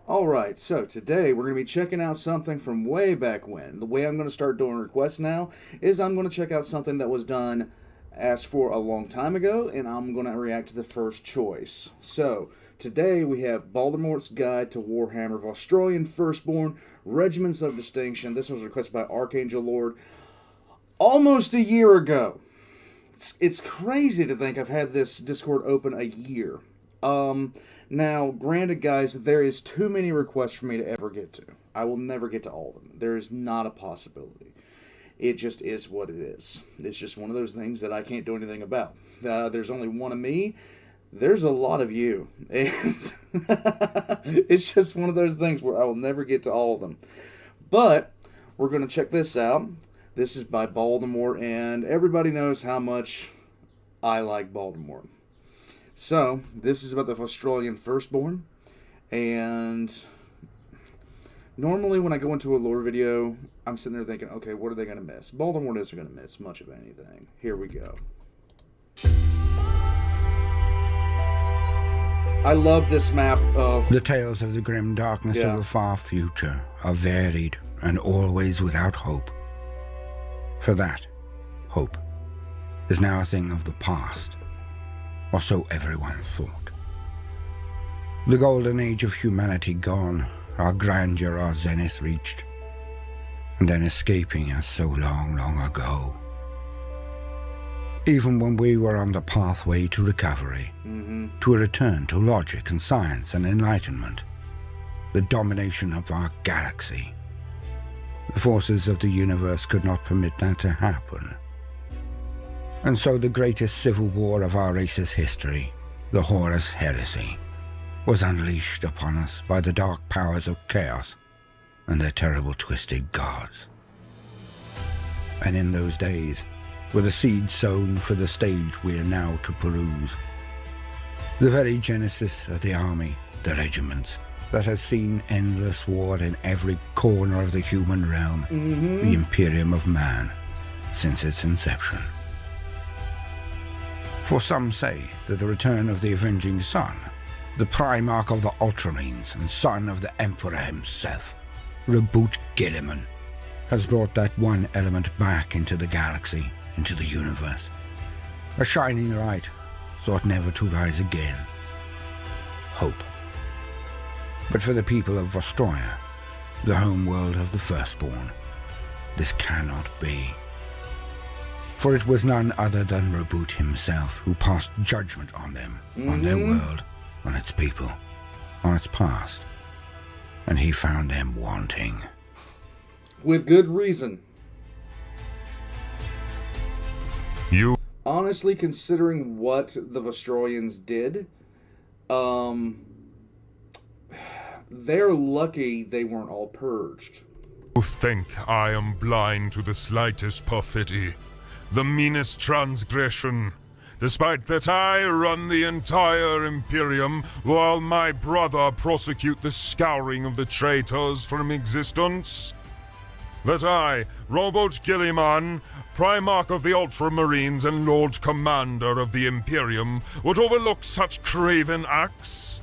Alright, so today we're going to be checking out something from way back when. The way I'm going to start doing requests now is I'm going to check out something that was done, asked for a long time ago, and I'm going to react to the first choice. So, today we have Baldermort's Guide to Warhammer Vostroyan FIRSTBORN, Regiments of Distinction. This was requested by Archangel Lord almost a year ago. It's crazy to think I've had this Discord open a year. Now, granted, guys, there is too many requests for me to ever get to. I will never get to all of them. There is not a possibility. It just is what it is. It's just one of those things that I can't do anything about. There's only one of me. There's a lot of you. And it's just one of those things where I will never get to all of them. But we're going to check this out. This is by Baldermort, and everybody knows how much I like Baldermort. So, this is about the Vostroyan FIRSTBORN, and normally when I go into a lore video, I'm sitting there thinking, okay, what are they going to miss? Baldermort isn't going to miss much of anything. Here we go. I love this map of... The tales of the grim darkness of the far future are varied and always without hope. For that, hope is now a thing of the past, or so everyone thought. The golden age of humanity gone, our grandeur, our zenith reached, and then escaping us so long, long ago. Even when we were on the pathway to recovery, to a return to logic and science and enlightenment, the domination of our galaxy, the forces of the universe could not permit that to happen. And so the greatest civil war of our race's history, the Horus Heresy, was unleashed upon us by the dark powers of chaos and their terrible twisted gods. And in those days were the seeds sown for the stage we are now to peruse. The very genesis of the army, the regiments, that has seen endless war in every corner of the human realm, the Imperium of Man, since its inception. For some say that the return of the Avenging Sun, the Primarch of the Ultramarines and son of the Emperor himself, Reboot Gilliman, has brought that one element back into the galaxy, into the universe. A shining light, thought never to rise again. Hope. But for the people of Vostroya, the home world of the FIRSTBORN, this cannot be. For it was none other than Reboot himself who passed judgment on them, on their world, on its people, on its past. And he found them wanting. With good reason. You... Honestly, considering what the Vostroyans did, they're lucky they weren't all purged. You think I am blind to the slightest perfidy, the meanest transgression, despite that I run the entire Imperium while my brother prosecute the scouring of the traitors from existence? That I, Robot Gilliman, Primarch of the Ultramarines and Lord Commander of the Imperium, would overlook such craven acts?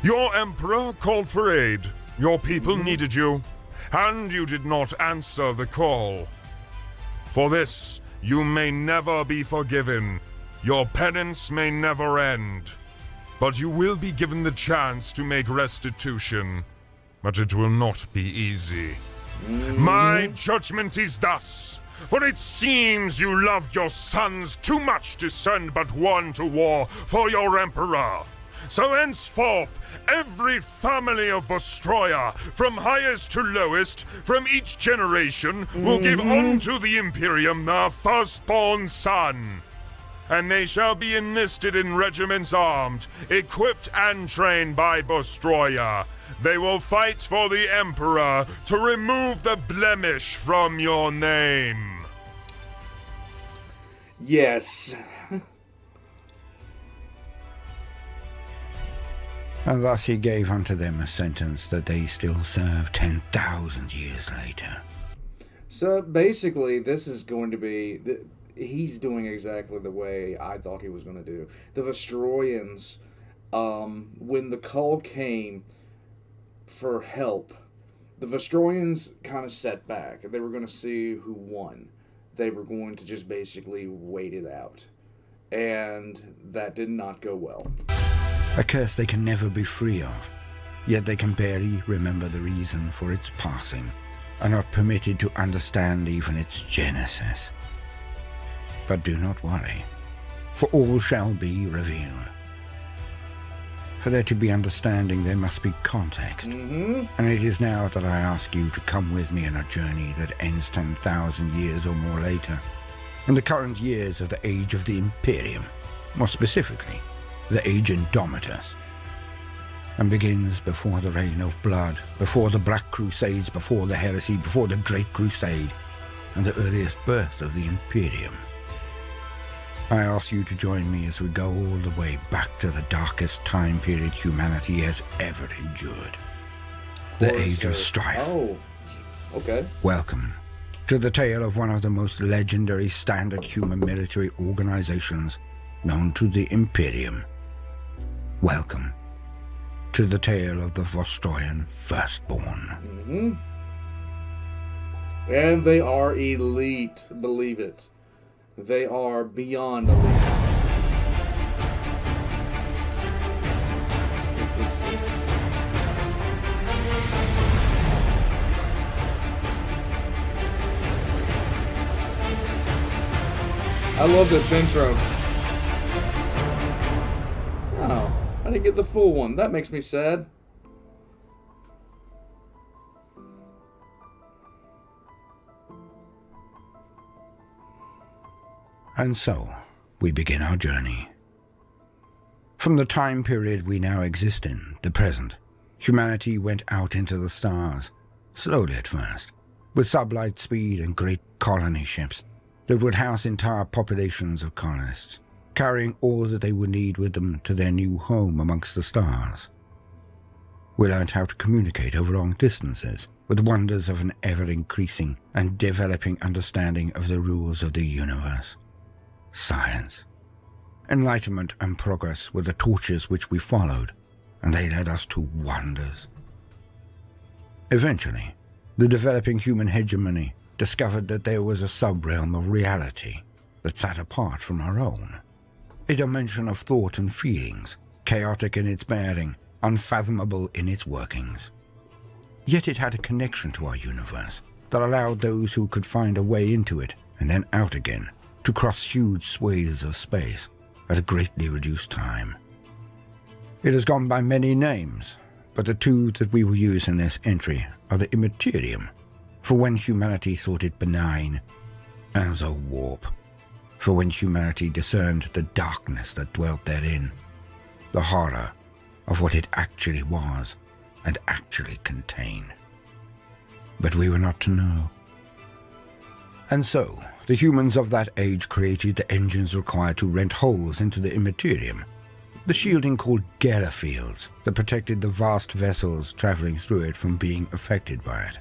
Your Emperor called for aid, your people needed you, and you did not answer the call. For this, you may never be forgiven, your penance may never end, but you will be given the chance to make restitution, but it will not be easy. My judgment is thus, for it seems you loved your sons too much to send but one to war for your Emperor. So henceforth, every family of Vostroya, from highest to lowest, from each generation, will give unto the Imperium their firstborn son. And they shall be enlisted in regiments armed, equipped and trained by Vostroya. They will fight for the Emperor to remove the blemish from your name. Yes. And thus he gave unto them a sentence that they still serve 10,000 years later. So basically, this is going to be... He's doing exactly the way I thought he was going to do. The Vostroyans, when the call came, for help, the Vostroyans kind of set back. They were going to see who won. They were going to just basically wait it out. And that did not go well. A curse they can never be free of, yet they can barely remember the reason for its passing, are not permitted to understand even its genesis. But do not worry, for all shall be revealed. For there to be understanding, there must be context. And it is now that I ask you to come with me on a journey that ends 10,000 years or more later, in the current years of the Age of the Imperium, more specifically, the Age Indomitus, and begins before the Reign of Blood, before the Black Crusades, before the Heresy, before the Great Crusade, and the earliest birth of the Imperium. I ask you to join me as we go all the way back to the darkest time period humanity has ever endured. The Age of Strife. Oh, okay. Welcome to the tale of one of the most legendary standard human military organizations known to the Imperium. Welcome to the tale of the Vostroyan FIRSTBORN. And they are elite, believe it. They are beyond elite. I love this intro. Oh, I didn't get the full one. That makes me sad. And so, we begin our journey. From the time period we now exist in, the present, humanity went out into the stars, slowly at first, with sublight speed and great colony ships that would house entire populations of colonists, carrying all that they would need with them to their new home amongst the stars. We learned how to communicate over long distances, with wonders of an ever-increasing and developing understanding of the rules of the universe. Science, enlightenment and progress were the torches which we followed, and they led us to wonders. Eventually, the developing human hegemony discovered that there was a sub-realm of reality that sat apart from our own, a dimension of thought and feelings, chaotic in its bearing, unfathomable in its workings. Yet it had a connection to our universe that allowed those who could find a way into it and then out again to cross huge swathes of space at a greatly reduced time. It has gone by many names, but the two that we will use in this entry are the Immaterium, for when humanity thought it benign, and the Warp, for when humanity discerned the darkness that dwelt therein, the horror of what it actually was and actually contained. But we were not to know. And so, the humans of that age created the engines required to rent holes into the Immaterium, the shielding called Gera fields that protected the vast vessels traveling through it from being affected by it.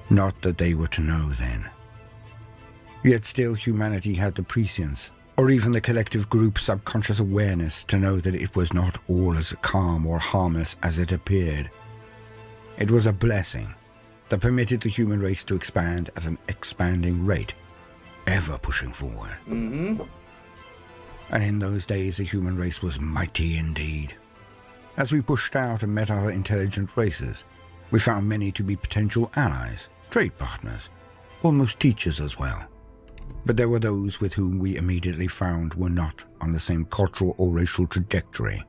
Not that they were to know then. Yet still humanity had the prescience, or even the collective group subconscious awareness to know that it was not all as calm or harmless as it appeared. It was a blessing that permitted the human race to expand at an expanding rate, ever pushing forward. And in those days the human race was mighty indeed. As we pushed out and met other intelligent races, we found many to be potential allies, trade partners, almost teachers as well. But there were those with whom we immediately found were not on the same cultural or racial trajectory.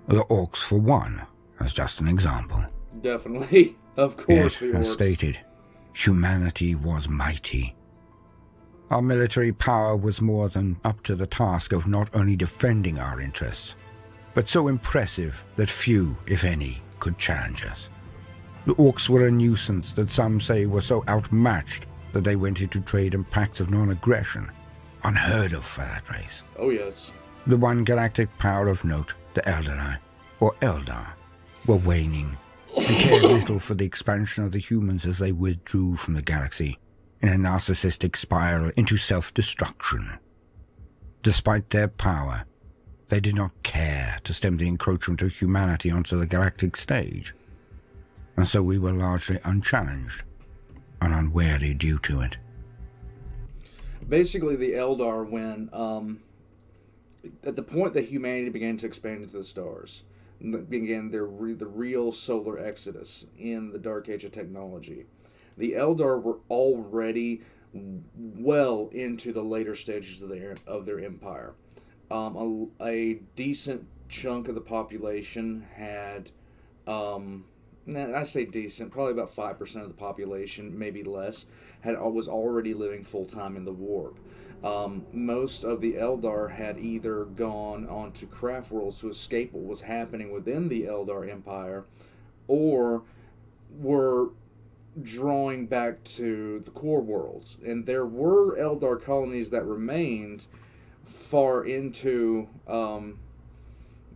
The orcs, for one, as just an example. Definitely. Of course, Yet, the as orcs. stated, humanity was mighty. Our military power was more than up to the task of not only defending our interests, but so impressive that few, if any, could challenge us. The orcs were a nuisance that some say were so outmatched that they went into trade and pacts of non-aggression, unheard of for that race. Oh, yes. The one galactic power of note, the Eldari, or Eldar, were waning and cared little for the expansion of the humans as they withdrew from the galaxy in a narcissistic spiral into self-destruction. Despite their power, They did not care to stem the encroachment of humanity onto the galactic stage, and so we were largely unchallenged and unwary due to it. Basically, the Eldar, when at the point that humanity began to expand into the stars, began the real solar exodus in the Dark Age of technology, the Eldar were already well into the later stages of their empire. A decent chunk of the population had, I say decent, probably about 5% of the population, maybe less, was already living full-time in the warp. Most of the Eldar had either gone on to craft worlds to escape what was happening within the Eldar Empire, or were drawing back to the core worlds. And there were Eldar colonies that remained far into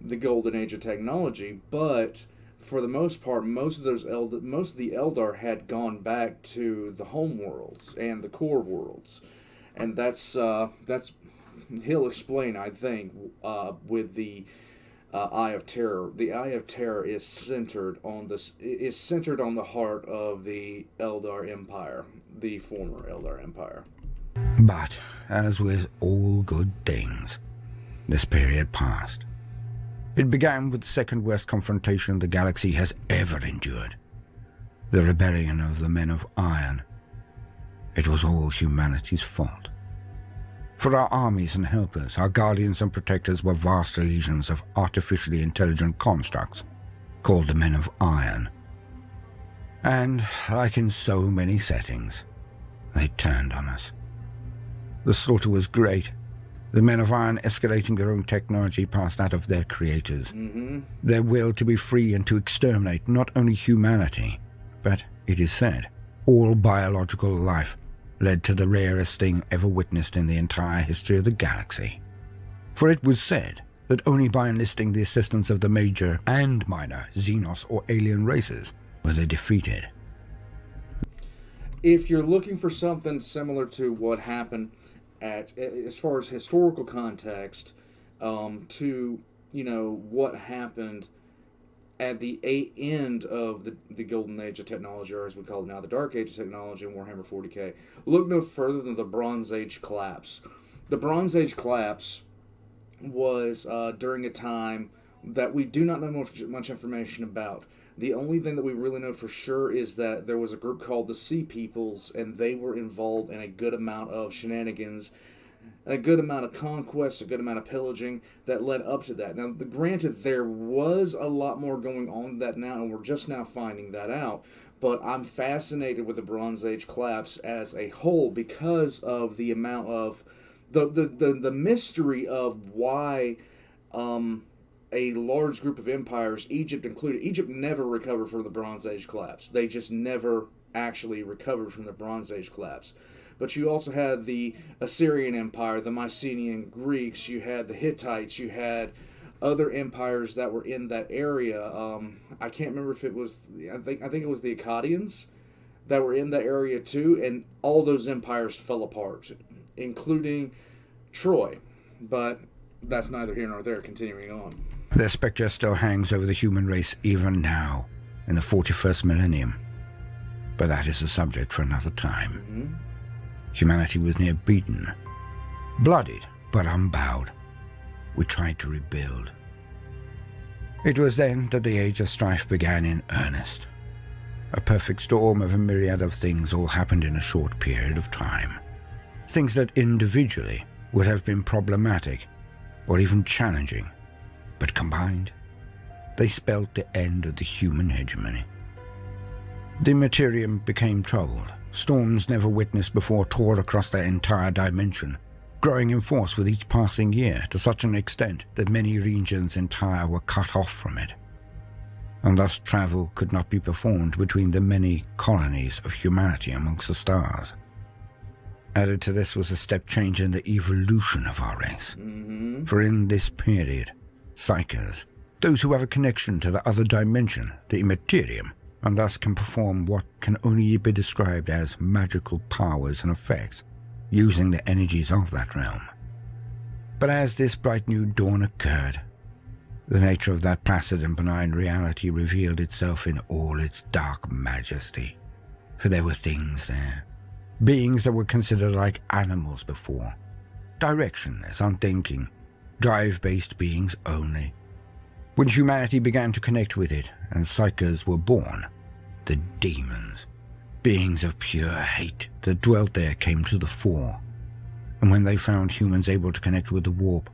the golden age of technology, but for the most part, most of the Eldar had gone back to the home worlds and the core worlds, and that's he'll explain, I think, with the Eye of Terror. The Eye of Terror is centered on the heart of the Eldar Empire, the former Eldar Empire. But, as with all good things, this period passed. It began with the second worst confrontation the galaxy has ever endured. The rebellion of the Men of Iron. It was all humanity's fault. For our armies and helpers, our guardians and protectors were vast legions of artificially intelligent constructs, called the Men of Iron. And, like in so many settings, they turned on us. The slaughter was great, the Men of Iron escalating their own technology past that of their creators. Their will to be free and to exterminate not only humanity, but, it is said, all biological life, led to the rarest thing ever witnessed in the entire history of the galaxy. For it was said that only by enlisting the assistance of the major and minor Xenos or alien races were they defeated. If you're looking for something similar to what happened as far as historical context, to, what happened at the end of the golden age of technology, or as we call it now, the dark age of technology in Warhammer 40k, look no further than the Bronze Age collapse. The Bronze Age collapse was during a time that we do not know much information about. The only thing that we really know for sure is that there was a group called the Sea Peoples, and they were involved in a good amount of shenanigans, a good amount of conquest, a good amount of pillaging that led up to that. Now, granted, there was a lot more going on than that now, and we're just now finding that out, but I'm fascinated with the Bronze Age collapse as a whole because of the amount of the mystery of why a large group of empires, Egypt included. Egypt never recovered from the Bronze Age collapse. They just never actually recovered from the Bronze Age collapse. But you also had the Assyrian Empire, the Mycenaean Greeks, you had the Hittites, you had other empires that were in that area. I can't remember if it was, I think it was the Akkadians that were in that area too, and all those empires fell apart, including Troy. But that's neither here nor there, continuing on. Their spectre still hangs over the human race even now, in the 41st millennium. But that is a subject for another time. Humanity was near beaten, bloodied but unbowed. We tried to rebuild. It was then that the Age of Strife began in earnest. A perfect storm of a myriad of things all happened in a short period of time. Things that individually would have been problematic or even challenging, but combined, they spelled the end of the human hegemony. The Materium became troubled. Storms never witnessed before tore across their entire dimension, growing in force with each passing year to such an extent that many regions entire were cut off from it. And thus travel could not be performed between the many colonies of humanity amongst the stars. Added to this was a step change in the evolution of our race. For in this period, Psychers, those who have a connection to the other dimension, the Immaterium, and thus can perform what can only be described as magical powers and effects, using the energies of that realm. But as this bright new dawn occurred, the nature of that placid and benign reality revealed itself in all its dark majesty. For there were things there, beings that were considered like animals before, directionless, unthinking, drive-based beings only. When humanity began to connect with it and psychers were born, the demons, beings of pure hate that dwelt there, came to the fore. And when they found humans able to connect with the warp,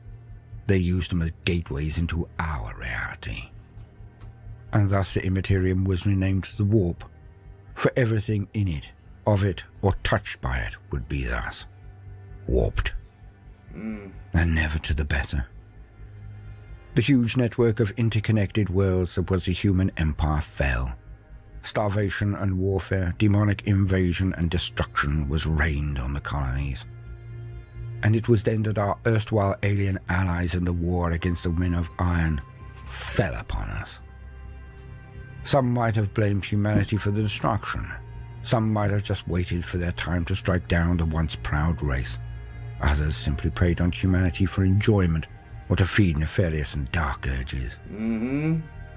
they used them as gateways into our reality. And thus the Immaterium was renamed the Warp, for everything in it, of it, or touched by it would be thus warped. And never to the better. The huge network of interconnected worlds that was the human empire fell. Starvation and warfare, demonic invasion and destruction was rained on the colonies. And it was then that our erstwhile alien allies in the war against the Men of Iron fell upon us. Some might have blamed humanity for the destruction. Some might have just waited for their time to strike down the once proud race. Others simply preyed on humanity for enjoyment or to feed nefarious and dark urges.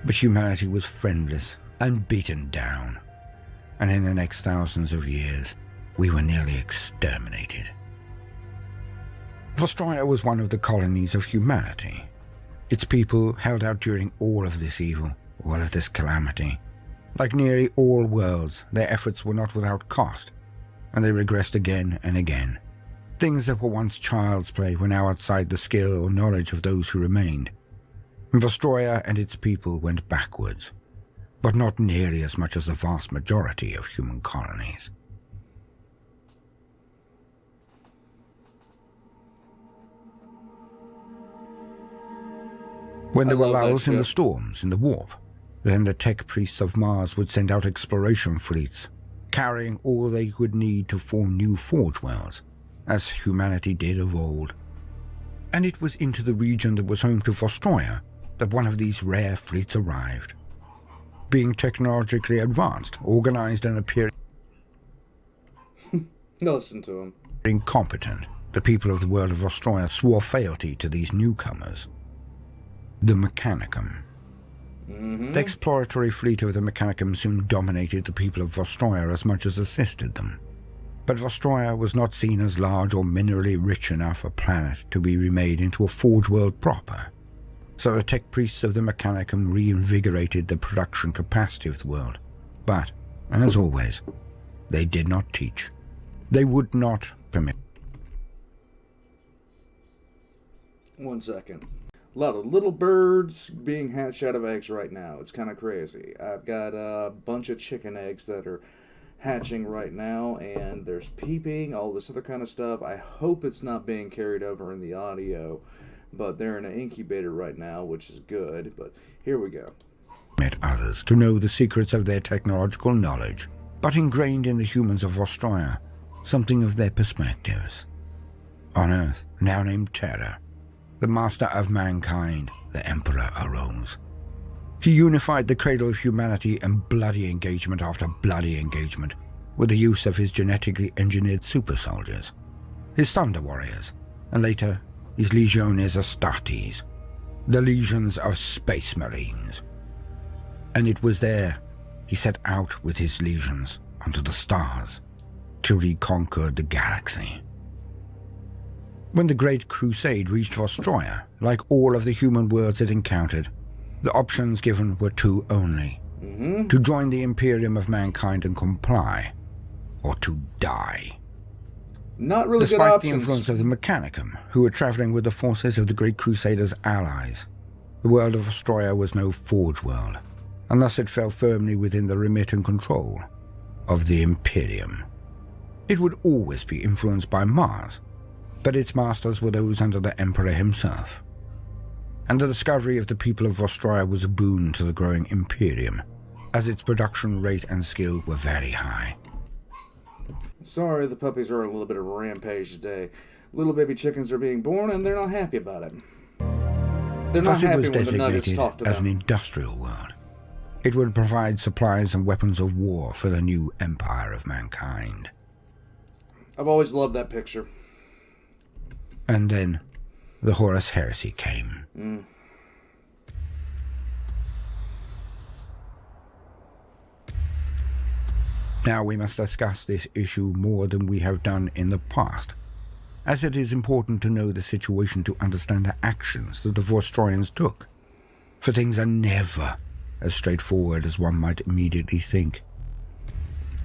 But humanity was friendless and beaten down. And in the next thousands of years, we were nearly exterminated. Vostroyan was one of the colonies of humanity. Its people held out during all of this evil, all of this calamity. Like nearly all worlds, their efforts were not without cost, and they regressed again and again. Things that were once child's play were now outside the skill or knowledge of those who remained. Vostroyan and its people went backwards, but not nearly as much as the vast majority of human colonies. When there were lulls in the storms in the warp, then the tech priests of Mars would send out exploration fleets, carrying all they would need to form new forge worlds, as humanity did of old. And it was into the region that was home to Vostroyan that one of these rare fleets arrived. Being technologically advanced, organized, and appearing Listen to him. Incompetent, the people of the world of Vostroyan swore fealty to these newcomers. The Mechanicum. The exploratory fleet of the Mechanicum soon dominated the people of Vostroyan as much as assisted them. But Vostroyan was not seen as large or minerally rich enough a planet to be remade into a forge world proper. So the tech priests of the Mechanicum reinvigorated the production capacity of the world. But, as always, they did not teach. They would not permit. 1 second. A lot of little birds being hatched out of eggs right now. It's kind of crazy. I've got a bunch of chicken eggs that are hatching right now, and there's peeping, all this other kind of stuff. I hope it's not being carried over in the audio, but they're in an incubator right now, which is good. But here we go. Permit others to know the secrets of their technological knowledge, but ingrained in the humans of Vostroyan something of their perspectives. On Earth, now named Terra, the master of mankind, the Emperor, arose. He unified the cradle of humanity in bloody engagement after bloody engagement with the use of his genetically engineered super soldiers, his Thunder Warriors, and later his Legiones Astartes, the legions of Space Marines. And it was there he set out with his legions onto the stars to reconquer the galaxy. When the Great Crusade reached Vostroyan, like all of the human worlds it encountered, the options given were two only. To join the Imperium of mankind and comply, or to die. Not really good Despite options. the influence of the Mechanicum, who were traveling with the forces of the Great Crusader's allies, the world of Vostroyan was no forge world, and thus it fell firmly within the remit and control of the Imperium. It would always be influenced by Mars, but its masters were those under the Emperor himself. And the discovery of the people of Vostroyan was a boon to the growing Imperium, as its production rate and skill were very high. Sorry, the puppies are on a little bit of a rampage today. Little baby chickens are being born, and they're not happy about it. They're not Thus it happy was when the nuggets designated talk to as an them. industrial world. It would provide supplies and weapons of war for the new empire of mankind. I've always loved that picture. And then, the Horus Heresy came. Now we must discuss this issue more than we have done in the past, as it is important to know the situation to understand the actions that the Vostroyans took. For things are never as straightforward as one might immediately think.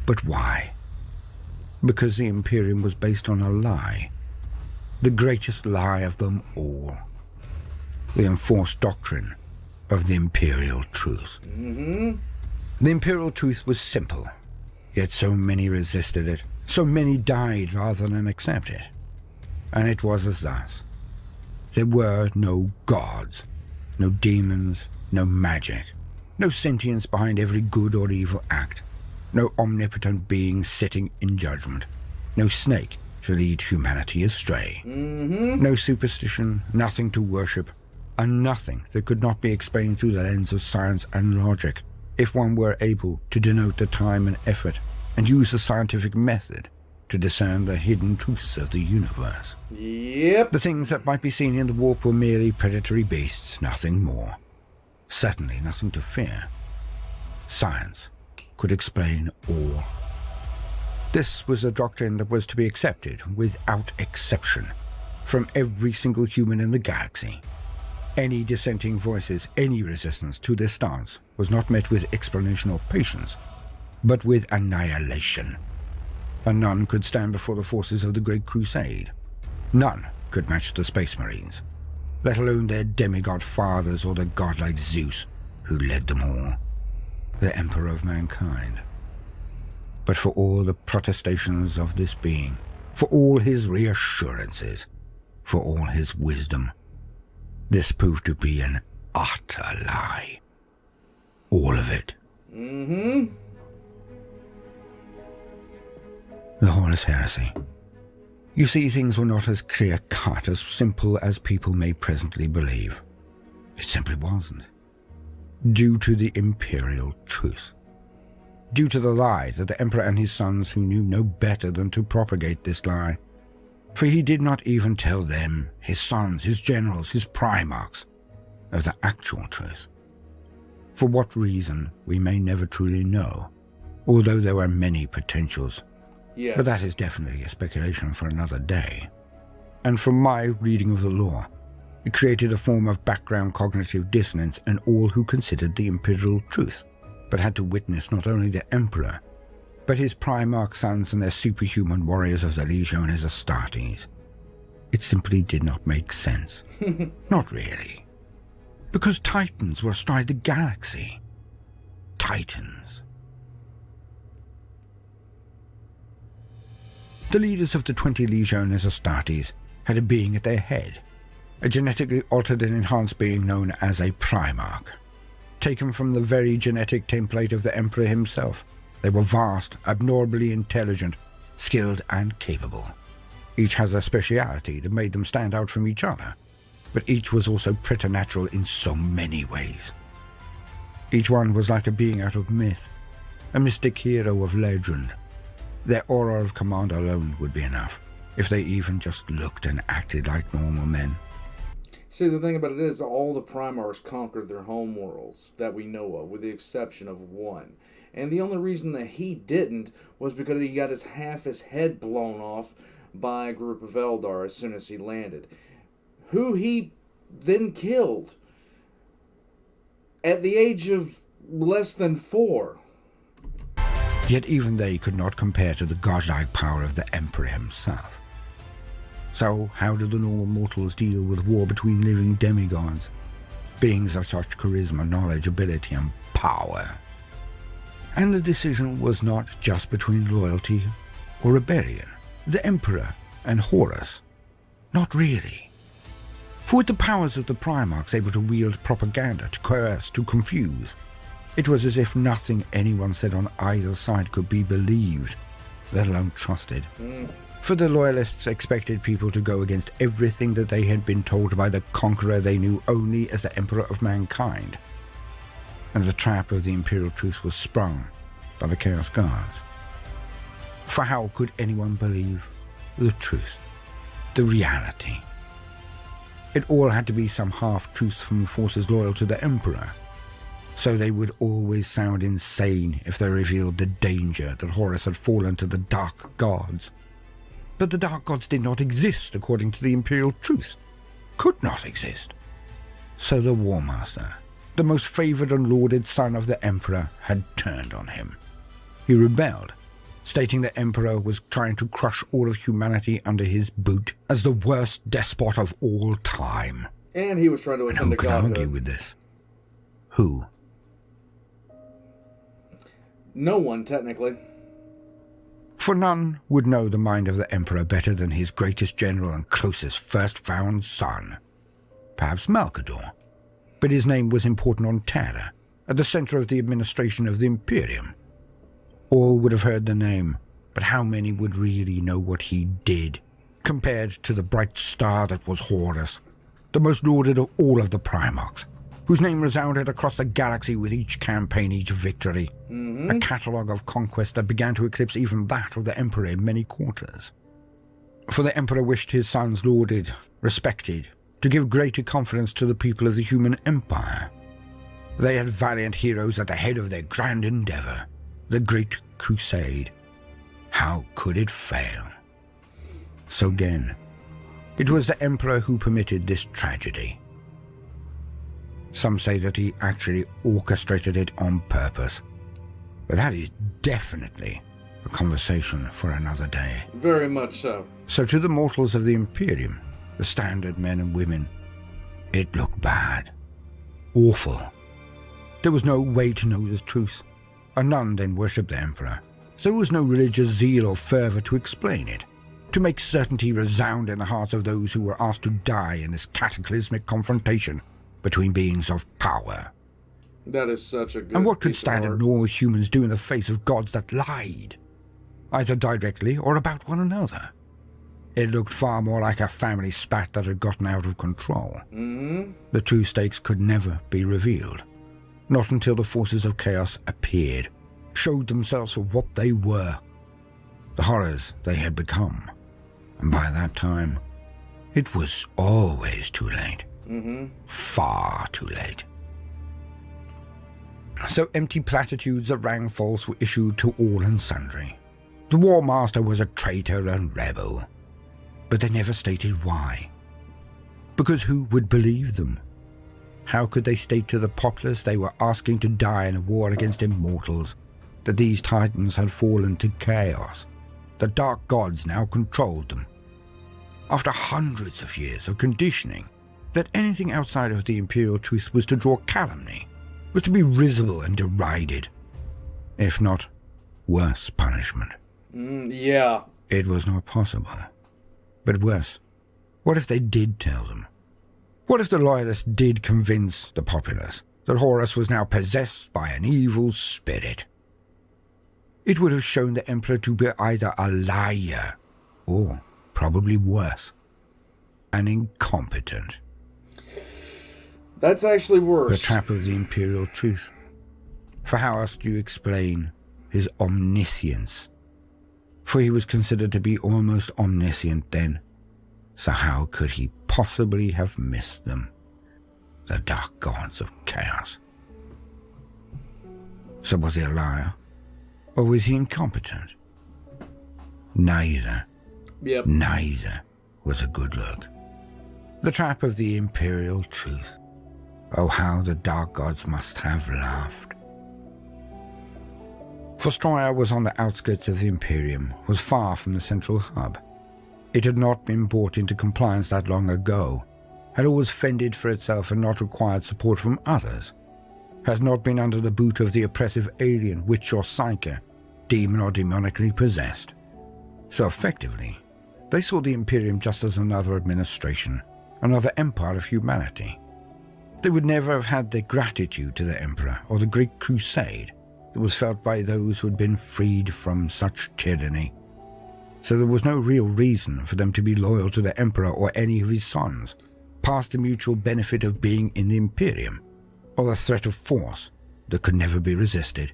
But why? Because the Imperium was based on a lie. The greatest lie of them all. The enforced doctrine of the Imperial Truth. The Imperial Truth was simple, yet so many resisted it, so many died rather than accept it. And it was as thus. There were no gods, no demons, no magic, no sentience behind every good or evil act, no omnipotent being sitting in judgment, no snake to lead humanity astray, no superstition, nothing to worship, and nothing that could not be explained through the lens of science and logic, if one were able to denote the time and effort and use the scientific method to discern the hidden truths of the universe. Yep. The things that might be seen in the warp were merely predatory beasts, nothing more. Certainly nothing to fear. Science could explain all. This was a doctrine that was to be accepted without exception from every single human in the galaxy. Any dissenting voices, any resistance to this stance was not met with explanation or patience, but with annihilation. And none could stand before the forces of the Great Crusade. None could match the Space Marines, let alone their demigod fathers or the godlike Zeus, who led them all, the Emperor of mankind. But for all the protestations of this being, for all his reassurances, for all his wisdom, this proved to be an utter lie. All of it. The Horus Heresy. You see, things were not as clear-cut, as simple as people may presently believe. It simply wasn't. Due to the Imperial Truth. Due to the lie that the Emperor and his sons, who knew no better than to propagate this lie. For he did not even tell them, his sons, his generals, his primarchs, of the actual truth. For what reason, we may never truly know, although there were many potentials. Yes. But that is definitely a speculation for another day. And from my reading of the lore, it created a form of background cognitive dissonance in all who considered the Imperial Truth, but had to witness not only the Emperor, but his Primarch sons and their superhuman warriors of the Legiones Astartes. It simply did not make sense. Not really. Because Titans were astride the galaxy. Titans. The leaders of the 20 Legiones Astartes had a being at their head, a genetically altered and enhanced being known as a Primarch, taken from the very genetic template of the Emperor himself. They were vast, abnormally intelligent, skilled and capable. Each had a speciality that made them stand out from each other, but each was also preternatural in so many ways. Each one was like a being out of myth, a mystic hero of legend. Their aura of command alone would be enough, if they even just looked and acted like normal men. See, the thing about it is, all the Primarchs conquered their home worlds that we know of, with the exception of one. And the only reason that he didn't was because he got half his head blown off by a group of Eldar as soon as he landed, who he then killed at the age of less than 4. Yet even they could not compare to the godlike power of the Emperor himself. So how did the normal mortals deal with war between living demigods, beings of such charisma, knowledge, ability, and power? And the decision was not just between loyalty or rebellion, the Emperor and Horus. Not really. For with the powers of the Primarchs able to wield propaganda, to coerce, to confuse, it was as if nothing anyone said on either side could be believed, let alone trusted. For the Loyalists expected people to go against everything that they had been told by the conqueror they knew only as the Emperor of mankind. And the trap of the Imperial Truth was sprung by the Chaos Guards. For how could anyone believe the truth, the reality? It all had to be some half-truths from forces loyal to the Emperor. So they would always sound insane if they revealed the danger that Horus had fallen to the Dark Gods. But the Dark Gods did not exist according to the Imperial truth. Could not exist. So the War Master, the most favoured and lauded son of the Emperor, had turned on him. He rebelled, stating the Emperor was trying to crush all of humanity under his boot as the worst despot of all time. And he was trying to ascend to Who could godhood. argue with this? Who? No one, technically. For none would know the mind of the Emperor better than his greatest general and closest first-found son. Perhaps Malkador. But his name was important on Terra, at the center of the administration of the Imperium. All would have heard the name, but how many would really know what he did, compared to the bright star that was Horus, the most lauded of all of the Primarchs, whose name resounded across the galaxy with each campaign, each victory, a catalogue of conquest that began to eclipse even that of the Emperor in many quarters. For the Emperor wished his sons lauded, respected, to give greater confidence to the people of the human empire. They had valiant heroes at the head of their grand endeavour, the Great Crusade. How could it fail? So again, it was the Emperor who permitted this tragedy. Some say that he actually orchestrated it on purpose, but that is definitely a conversation for another day. Very much so. So to the mortals of the Imperium, the standard men and women, it looked bad. Awful. There was no way to know the truth, and none then worshipped the Emperor, so there was no religious zeal or fervour to explain it, to make certainty resound in the hearts of those who were asked to die in this cataclysmic confrontation between beings of power. That is such a good And what could piece of standard art. normal humans do in the face of gods that lied, either directly or about one another? It looked far more like a family spat that had gotten out of control. The true stakes could never be revealed, not until the forces of chaos appeared, showed themselves for what they were, the horrors they had become. And by that time, it was always too late. Far too late. So empty platitudes that rang false were issued to all and sundry. The War Master was a traitor and rebel, but they never stated why. Because who would believe them? How could they state to the populace they were asking to die in a war against immortals, that these titans had fallen to chaos, the dark gods now controlled them? After hundreds of years of conditioning, that anything outside of the Imperial truth was to draw calumny, was to be risible and derided, if not worse punishment. Yeah. It was not possible. But worse, what if they did tell them? What if the loyalists did convince the populace that Horus was now possessed by an evil spirit? It would have shown the Emperor to be either a liar, or, probably worse, an incompetent. That's actually worse. The trap of the Imperial truth. For how else do you explain his omniscience? For he was considered to be almost omniscient then. So how could he possibly have missed them? The dark gods of chaos. So was he a liar? Or was he incompetent? Neither. Yep. Neither was a good look. The trap of the Imperial truth. Oh, how the dark gods must have laughed. Vostroyan was on the outskirts of the Imperium, was far from the central hub. It had not been brought into compliance that long ago, had always fended for itself and not required support from others, has not been under the boot of the oppressive alien, witch or psyche, demon or demonically possessed. So effectively, they saw the Imperium just as another administration, another empire of humanity. They would never have had the gratitude to the Emperor or the Great Crusade that was felt by those who had been freed from such tyranny. So there was no real reason for them to be loyal to the Emperor or any of his sons, past the mutual benefit of being in the Imperium, or the threat of force that could never be resisted.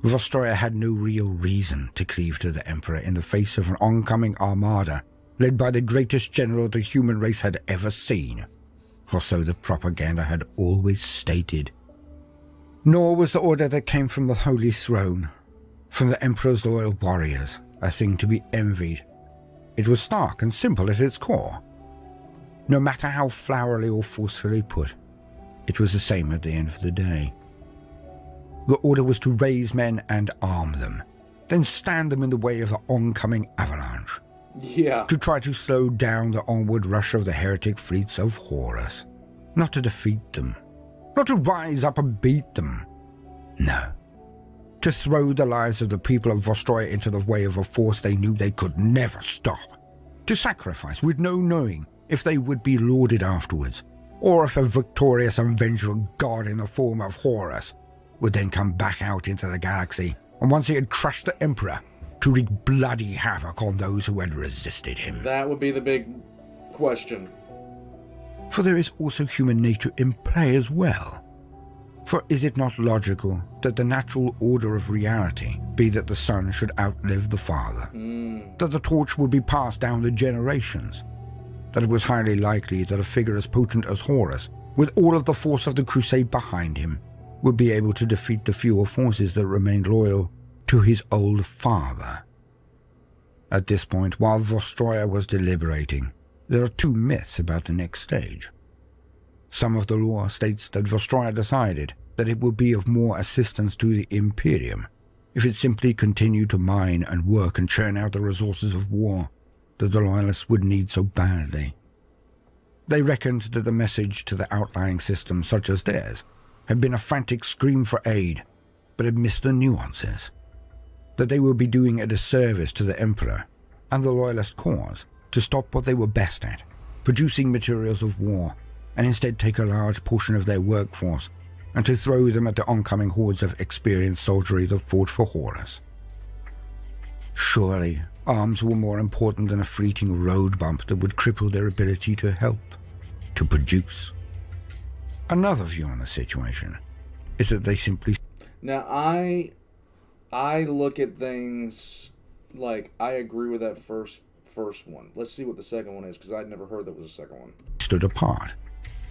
Vostroyan had no real reason to cleave to the Emperor in the face of an oncoming armada led by the greatest general the human race had ever seen, or so the propaganda had always stated. Nor was the order that came from the Holy Throne, from the Emperor's loyal warriors, a thing to be envied. It was stark and simple at its core. No matter how flowery or forcefully put, it was the same at the end of the day. The order was to raise men and arm them, then stand them in the way of the oncoming avalanche. Yeah. To try to slow down the onward rush of the heretic fleets of Horus. Not to defeat them. Not to rise up and beat them. No. To throw the lives of the people of Vostroyan into the way of a force they knew they could never stop. To sacrifice with no knowing if they would be lauded afterwards, or if a victorious and vengeful god in the form of Horus would then come back out into the galaxy, and once he had crushed the Emperor, to wreak bloody havoc on those who had resisted him. That would be the big question. For there is also human nature in play as well. For is it not logical that the natural order of reality be that the son should outlive the father? That the torch would be passed down the generations? That it was highly likely that a figure as potent as Horus, with all of the force of the crusade behind him, would be able to defeat the fewer forces that remained loyal to his old father. At this point, while Vostroyan was deliberating, there are two myths about the next stage. Some of the lore states that Vostroyan decided that it would be of more assistance to the Imperium if it simply continued to mine and work and churn out the resources of war that the Loyalists would need so badly. They reckoned that the message to the outlying systems such as theirs had been a frantic scream for aid, but had missed the nuances. That they would be doing a disservice to the Emperor and the Loyalist cause to stop what they were best at, producing materials of war, and instead take a large portion of their workforce and to throw them at the oncoming hordes of experienced soldiery that fought for Horus. Surely, arms were more important than a fleeting road bump that would cripple their ability to help, to produce. Another view on the situation is that they simply... Now, I look at things like I agree with that first one. Let's see what the second one is, because I'd never heard there was a second one. ...stood apart,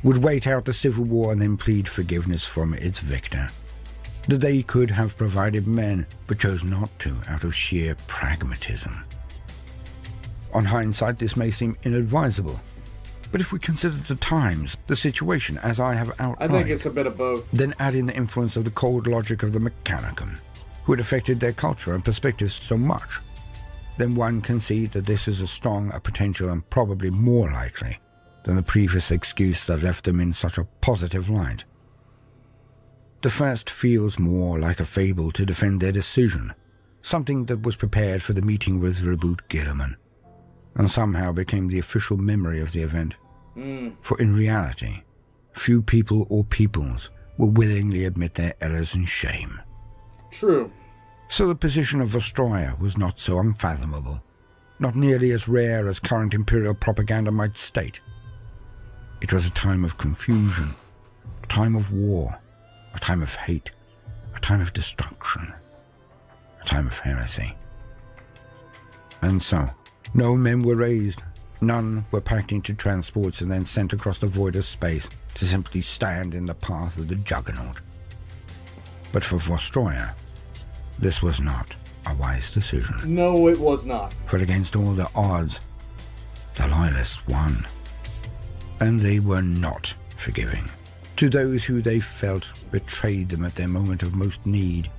would wait out the civil war and then plead forgiveness from its victor. That they could have provided men, but chose not to out of sheer pragmatism. On hindsight, this may seem inadvisable, but if we consider the times, the situation as I have outlined... I think it's a bit of both. Then add in the influence of the cold logic of the Mechanicum, who had affected their culture and perspectives so much, then one can see that this is as strong a potential and probably more likely than the previous excuse that left them in such a positive light. The first feels more like a fable to defend their decision, something that was prepared for the meeting with Reboot Gilliman, and somehow became the official memory of the event. For in reality, few people or peoples will willingly admit their errors and shame. True. So the position of Vostroyan was not so unfathomable, not nearly as rare as current imperial propaganda might state. It was a time of confusion, a time of war, a time of hate, a time of destruction, a time of heresy. And so, no men were raised, none were packed into transports and then sent across the void of space to simply stand in the path of the Juggernaut. But for Vostroyan, this was not a wise decision. No, it was not. For against all the odds, the Loyalists won. And they were not forgiving to those who they felt betrayed them at their moment of most need.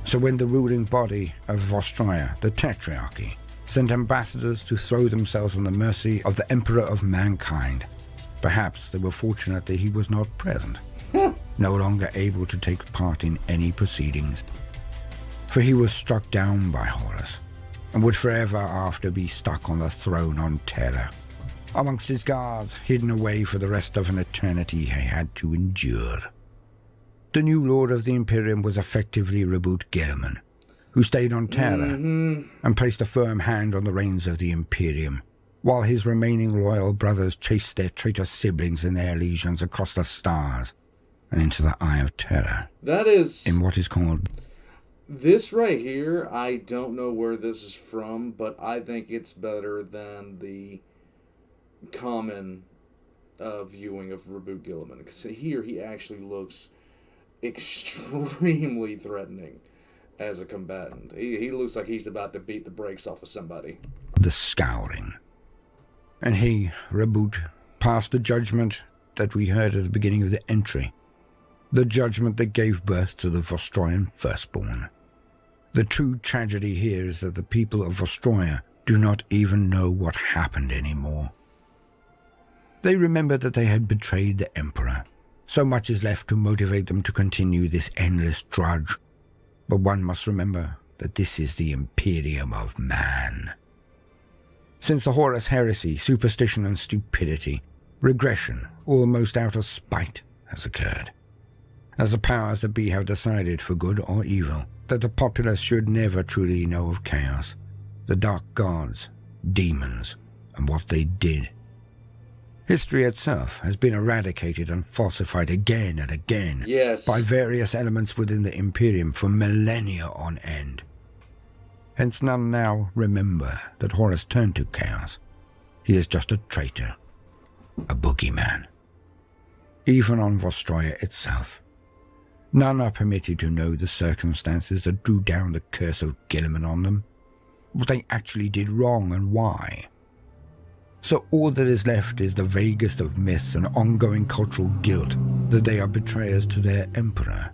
So when the ruling body of Vostroyan, the Tetrarchy, sent ambassadors to throw themselves on the mercy of the Emperor of Mankind, perhaps they were fortunate that he was not present, no longer able to take part in any proceedings. For he was struck down by Horus, and would forever after be stuck on the throne on Terra, amongst his guards, hidden away for the rest of an eternity he had to endure. The new lord of the Imperium was effectively Reboot Gilliman, who stayed on Terra and placed a firm hand on the reins of the Imperium, while his remaining loyal brothers chased their traitor siblings and their legions across the stars and into the Eye of Terror. That is... in what is called... This right here, I don't know where this is from, but I think it's better than the common viewing of Reboot Gilliman. Because here he actually looks extremely threatening as a combatant. He looks like he's about to beat the brakes off of somebody. The scouring. And he, Reboot, passed the judgment that we heard at the beginning of the entry. The judgment that gave birth to the Vostroyan Firstborn. The true tragedy here is that the people of Vostroya do not even know what happened anymore. They remember that they had betrayed the Emperor. So much is left to motivate them to continue this endless drudge. But one must remember that this is the Imperium of man. Since the Horus Heresy, superstition and stupidity, regression, almost out of spite, has occurred. As the powers that be have decided, for good or evil, that the populace should never truly know of chaos, the dark gods, demons, and what they did. History itself has been eradicated and falsified again and again by various elements within the Imperium for millennia on end. Hence none now remember that Horus turned to chaos. He is just a traitor, a boogeyman. Even on Vostroya itself, none are permitted to know the circumstances that drew down the curse of Gilliman on them, what they actually did wrong and why. So all that is left is the vaguest of myths and ongoing cultural guilt that they are betrayers to their emperor.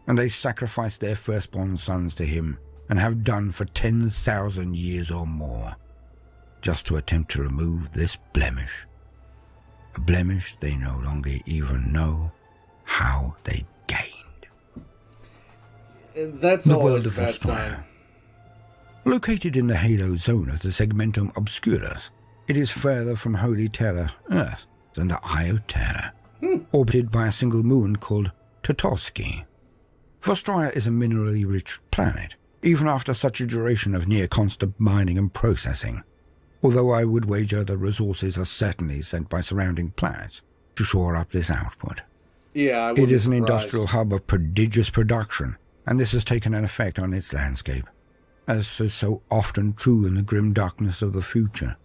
And they sacrificed their firstborn sons to him and have done for 10,000 years or more, just to attempt to remove this blemish. A blemish they no longer even know how they gained. That's the always world of a bad Vostroya. sign. Located in the halo zone of the Segmentum Obscurus, it is further from Holy Terra, Earth, than the Eye of Terra, orbited by a single moon called Totovsky. Vostroya is a minerally rich planet, even after such a duration of near-constant mining and processing, although I would wager the resources are certainly sent by surrounding planets to shore up this output. Yeah, it is an industrial hub of prodigious production, and this has taken an effect on its landscape, as is so often true in the grim darkness of the future,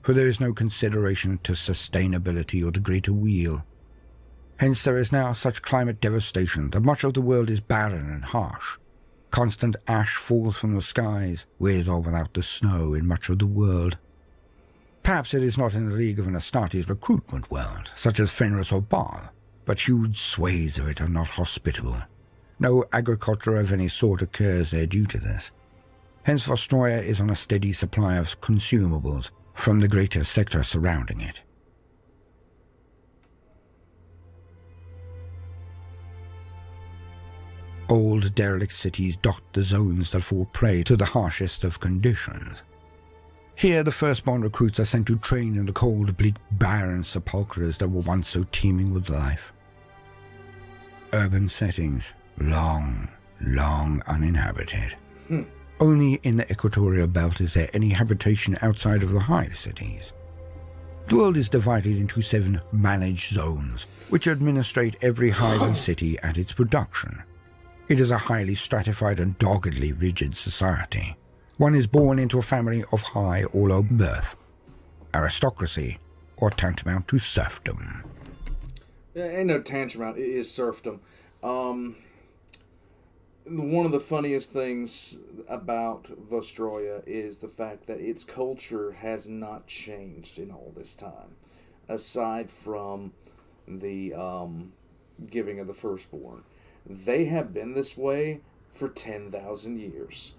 for there is no consideration to sustainability or the greater weal. Hence there is now such climate devastation that much of the world is barren and harsh. Constant ash falls from the skies, with or without the snow in much of the world. Perhaps it is not in the league of an Astartes recruitment world, such as Fenris or Baal, but huge swathes of it are not hospitable. No agriculture of any sort occurs there due to this. Hence Vostroya is on a steady supply of consumables from the greater sector surrounding it. Old derelict cities dot the zones that fall prey to the harshest of conditions. Here the firstborn recruits are sent to train in the cold, bleak, barren sepulchres that were once so teeming with life. Urban settings, long uninhabited. Only in the equatorial belt is there any habitation outside of the hive cities. The world is divided into 7 managed zones, which administrate every hive and city and its production. It is a highly stratified and doggedly rigid society. One is born into a family of high or low birth, aristocracy, or tantamount to serfdom. Ain't no tantamount, it is serfdom. One of the funniest things about Vostroya is the fact that its culture has not changed in all this time, aside from the giving of the firstborn. They have been this way for 10,000 years.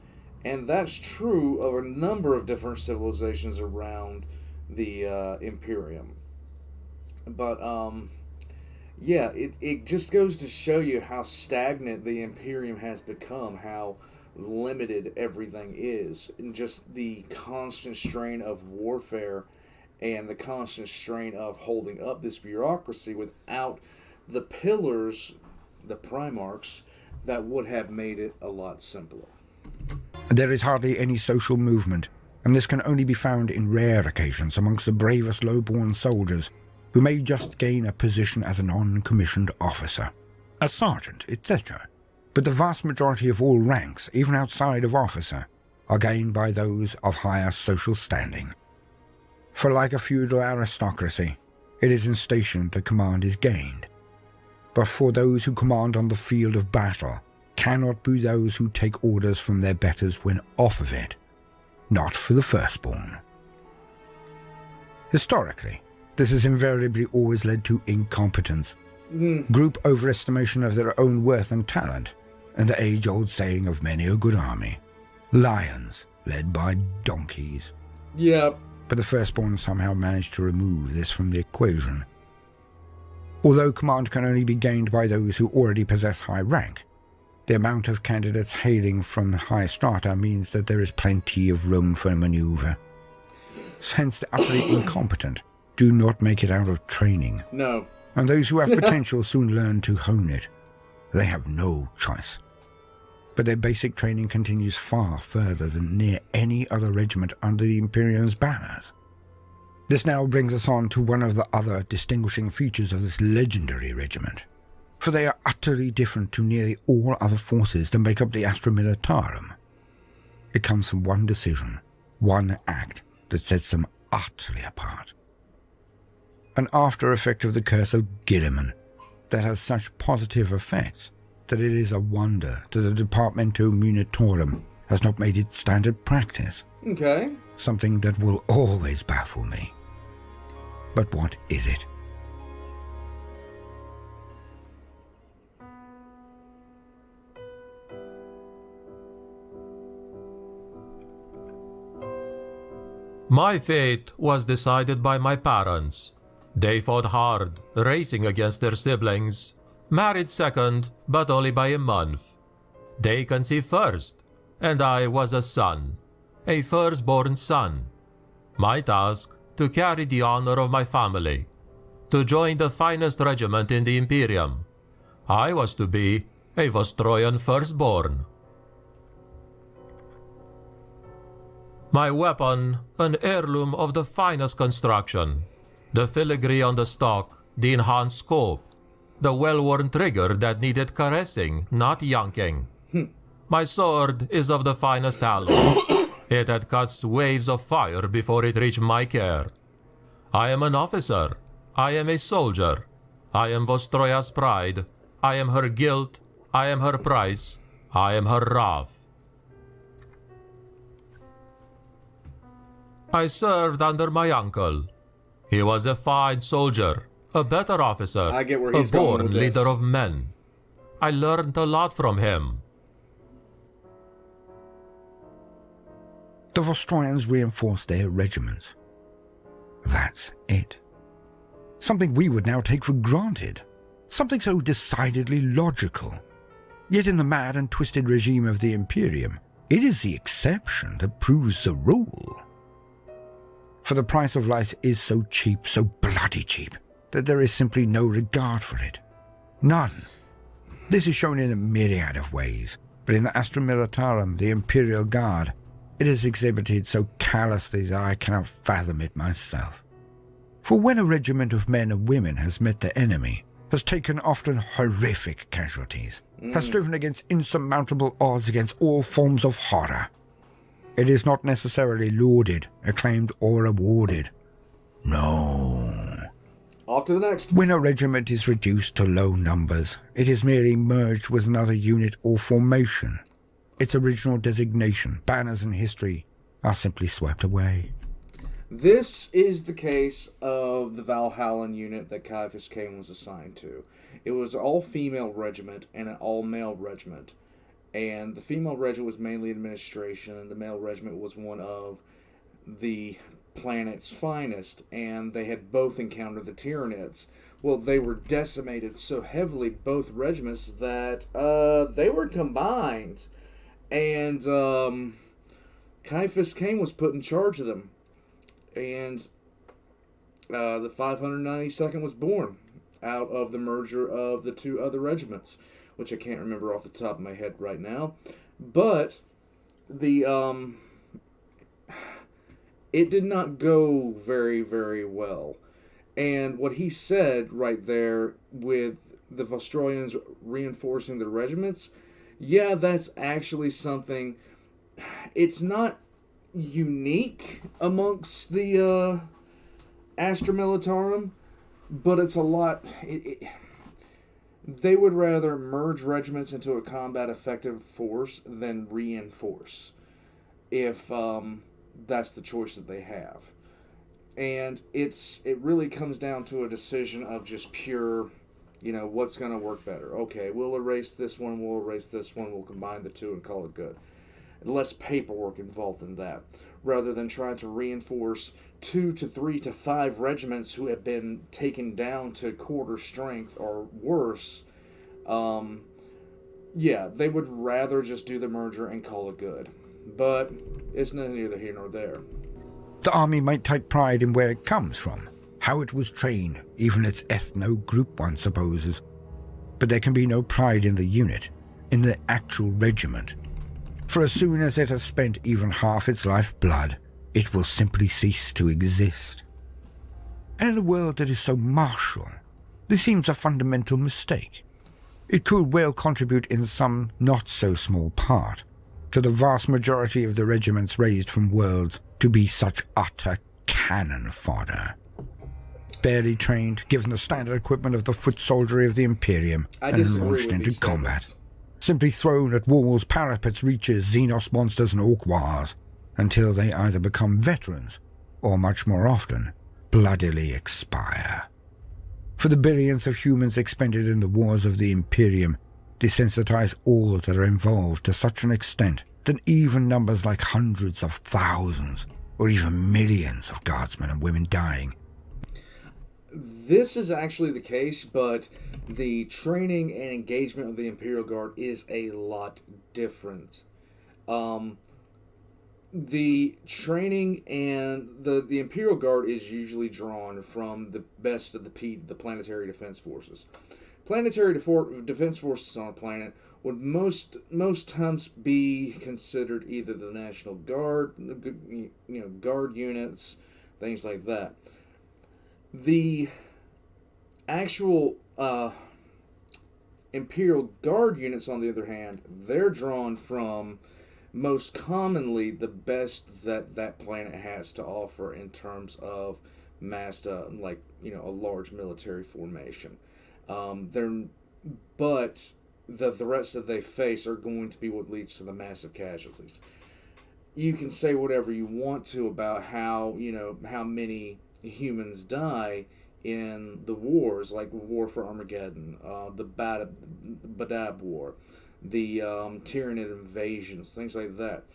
And that's true of a number of different civilizations around the Imperium. But, yeah, it just goes to show you how stagnant the Imperium has become, how limited everything is, and just the constant strain of warfare and the constant strain of holding up this bureaucracy without the pillars, the Primarchs, that would have made it a lot simpler. There is hardly any social movement, and this can only be found in rare occasions amongst the bravest low-born soldiers who may just gain a position as a non-commissioned officer, a sergeant, etc., But the vast majority of all ranks, even outside of officer, are gained by those of higher social standing. For like a feudal aristocracy, it is in station that command is gained. But for those who command on the field of battle cannot be those who take orders from their betters when off of it. Not for the firstborn. Historically, this has invariably always led to incompetence, group overestimation of their own worth and talent, and the age-old saying of many a good army, lions led by donkeys. Yep. But the firstborn somehow managed to remove this from the equation. Although command can only be gained by those who already possess high rank, the amount of candidates hailing from high strata means that there is plenty of room for maneuver. Hence, the utterly incompetent do not make it out of training. No. And those who have potential soon learn to hone it. They have no choice. But their basic training continues far further than near any other regiment under the Imperium's banners. This now brings us on to one of the other distinguishing features of this legendary regiment, for they are utterly different to nearly all other forces that make up the Astra Militarum. It comes from one decision, one act, that sets them utterly apart. An after effect of the curse of Guilliman that has such positive effects that it is a wonder that the Departmento Munitorum has not made it standard practice. Okay. Something that will always baffle me. But what is it? My fate was decided by my parents. They fought hard, racing against their siblings. Married second, but only by a month. They conceived first, and I was a son, a firstborn son. My task, to carry the honor of my family, to join the finest regiment in the Imperium. I was to be a Vostroyan firstborn. My weapon, an heirloom of the finest construction. The filigree on the stock, the enhanced scope, the well-worn trigger that needed caressing, not yanking. My sword is of the finest alloy. It had cut waves of fire before it reached my care. I am an officer. I am a soldier. I am Vostroya's pride. I am her guilt. I am her price. I am her wrath. I served under my uncle. He was a fine soldier, a better officer, I get where a he's going born with this. leader of men. I learned a lot from him. The Vostroyans reinforced their regiments. That's it. Something we would now take for granted. Something so decidedly logical. Yet in the mad and twisted regime of the Imperium, it is the exception that proves the rule. For the price of life is so cheap, so bloody cheap, that there is simply no regard for it. None. This is shown in a myriad of ways, but in the Astra Militarum, the Imperial Guard, it is exhibited so callously that I cannot fathom it myself. For when a regiment of men and women has met the enemy, has taken often horrific casualties, has striven against insurmountable odds against all forms of horror, it is not necessarily lauded, acclaimed, or awarded. No. Off to the next. When a regiment is reduced to low numbers, it is merely merged with another unit or formation. Its original designation, banners, and history are simply swept away. This is the case of the Valhallan unit that Caiaphas Cain was assigned to. It was an all-female regiment and an all-male regiment. And the female regiment was mainly administration, and the male regiment was one of the planet's finest, and they had both encountered the Tyranids. Well, they were decimated so heavily, both regiments, that they were combined. And Caiaphas Cain was put in charge of them. And the 592nd was born out of the merger of the two other regiments, which I can't remember off the top of my head right now. But the it did not go very, very well. And what he said right there with the Vostroyans reinforcing the regiments, Yeah, that's actually something. It's not unique amongst the Astra Militarum, but it's a lot. They would rather merge regiments into a combat effective force than reinforce, if that's the choice that they have. And it really comes down to a decision of just pure, what's going to work better. Okay, we'll erase this one, we'll combine the two and call it good. Less paperwork involved in that, rather than trying to reinforce 2 to 3 to 5 regiments who have been taken down to quarter strength or worse. They would rather just do the merger and call it good. But it's neither here nor there. The army might take pride in where it comes from, how it was trained, even its ethno-group, one supposes. But there can be no pride in the unit, in the actual regiment. For as soon as it has spent even half its lifeblood, it will simply cease to exist. And in a world that is so martial, this seems a fundamental mistake. It could well contribute in some not-so-small part to the vast majority of the regiments raised from worlds to be such utter cannon fodder. Barely trained, given the standard equipment of the foot soldiery of the Imperium, and launched into combat. Simply thrown at walls, parapets, reaches, Xenos monsters and Orc wars, until they either become veterans, or much more often, bloodily expire. For the billions of humans expended in the wars of the Imperium desensitize all that are involved to such an extent that even numbers like hundreds of thousands, or even millions of guardsmen and women dying. This is actually the case, but the training and engagement of the Imperial Guard is a lot different. The training and the Imperial Guard is usually drawn from the best of the planetary defense forces. Planetary defense forces on a planet would most times be considered either the National Guard, guard units, things like that. The actual Imperial Guard units, on the other hand, they're drawn from most commonly the best that planet has to offer in terms of massed, a large military formation. But the threats that they face are going to be what leads to the massive casualties. You can say whatever you want to about how many humans die in the wars, like War for Armageddon, the Badab War, the Tyranid invasions, things like that.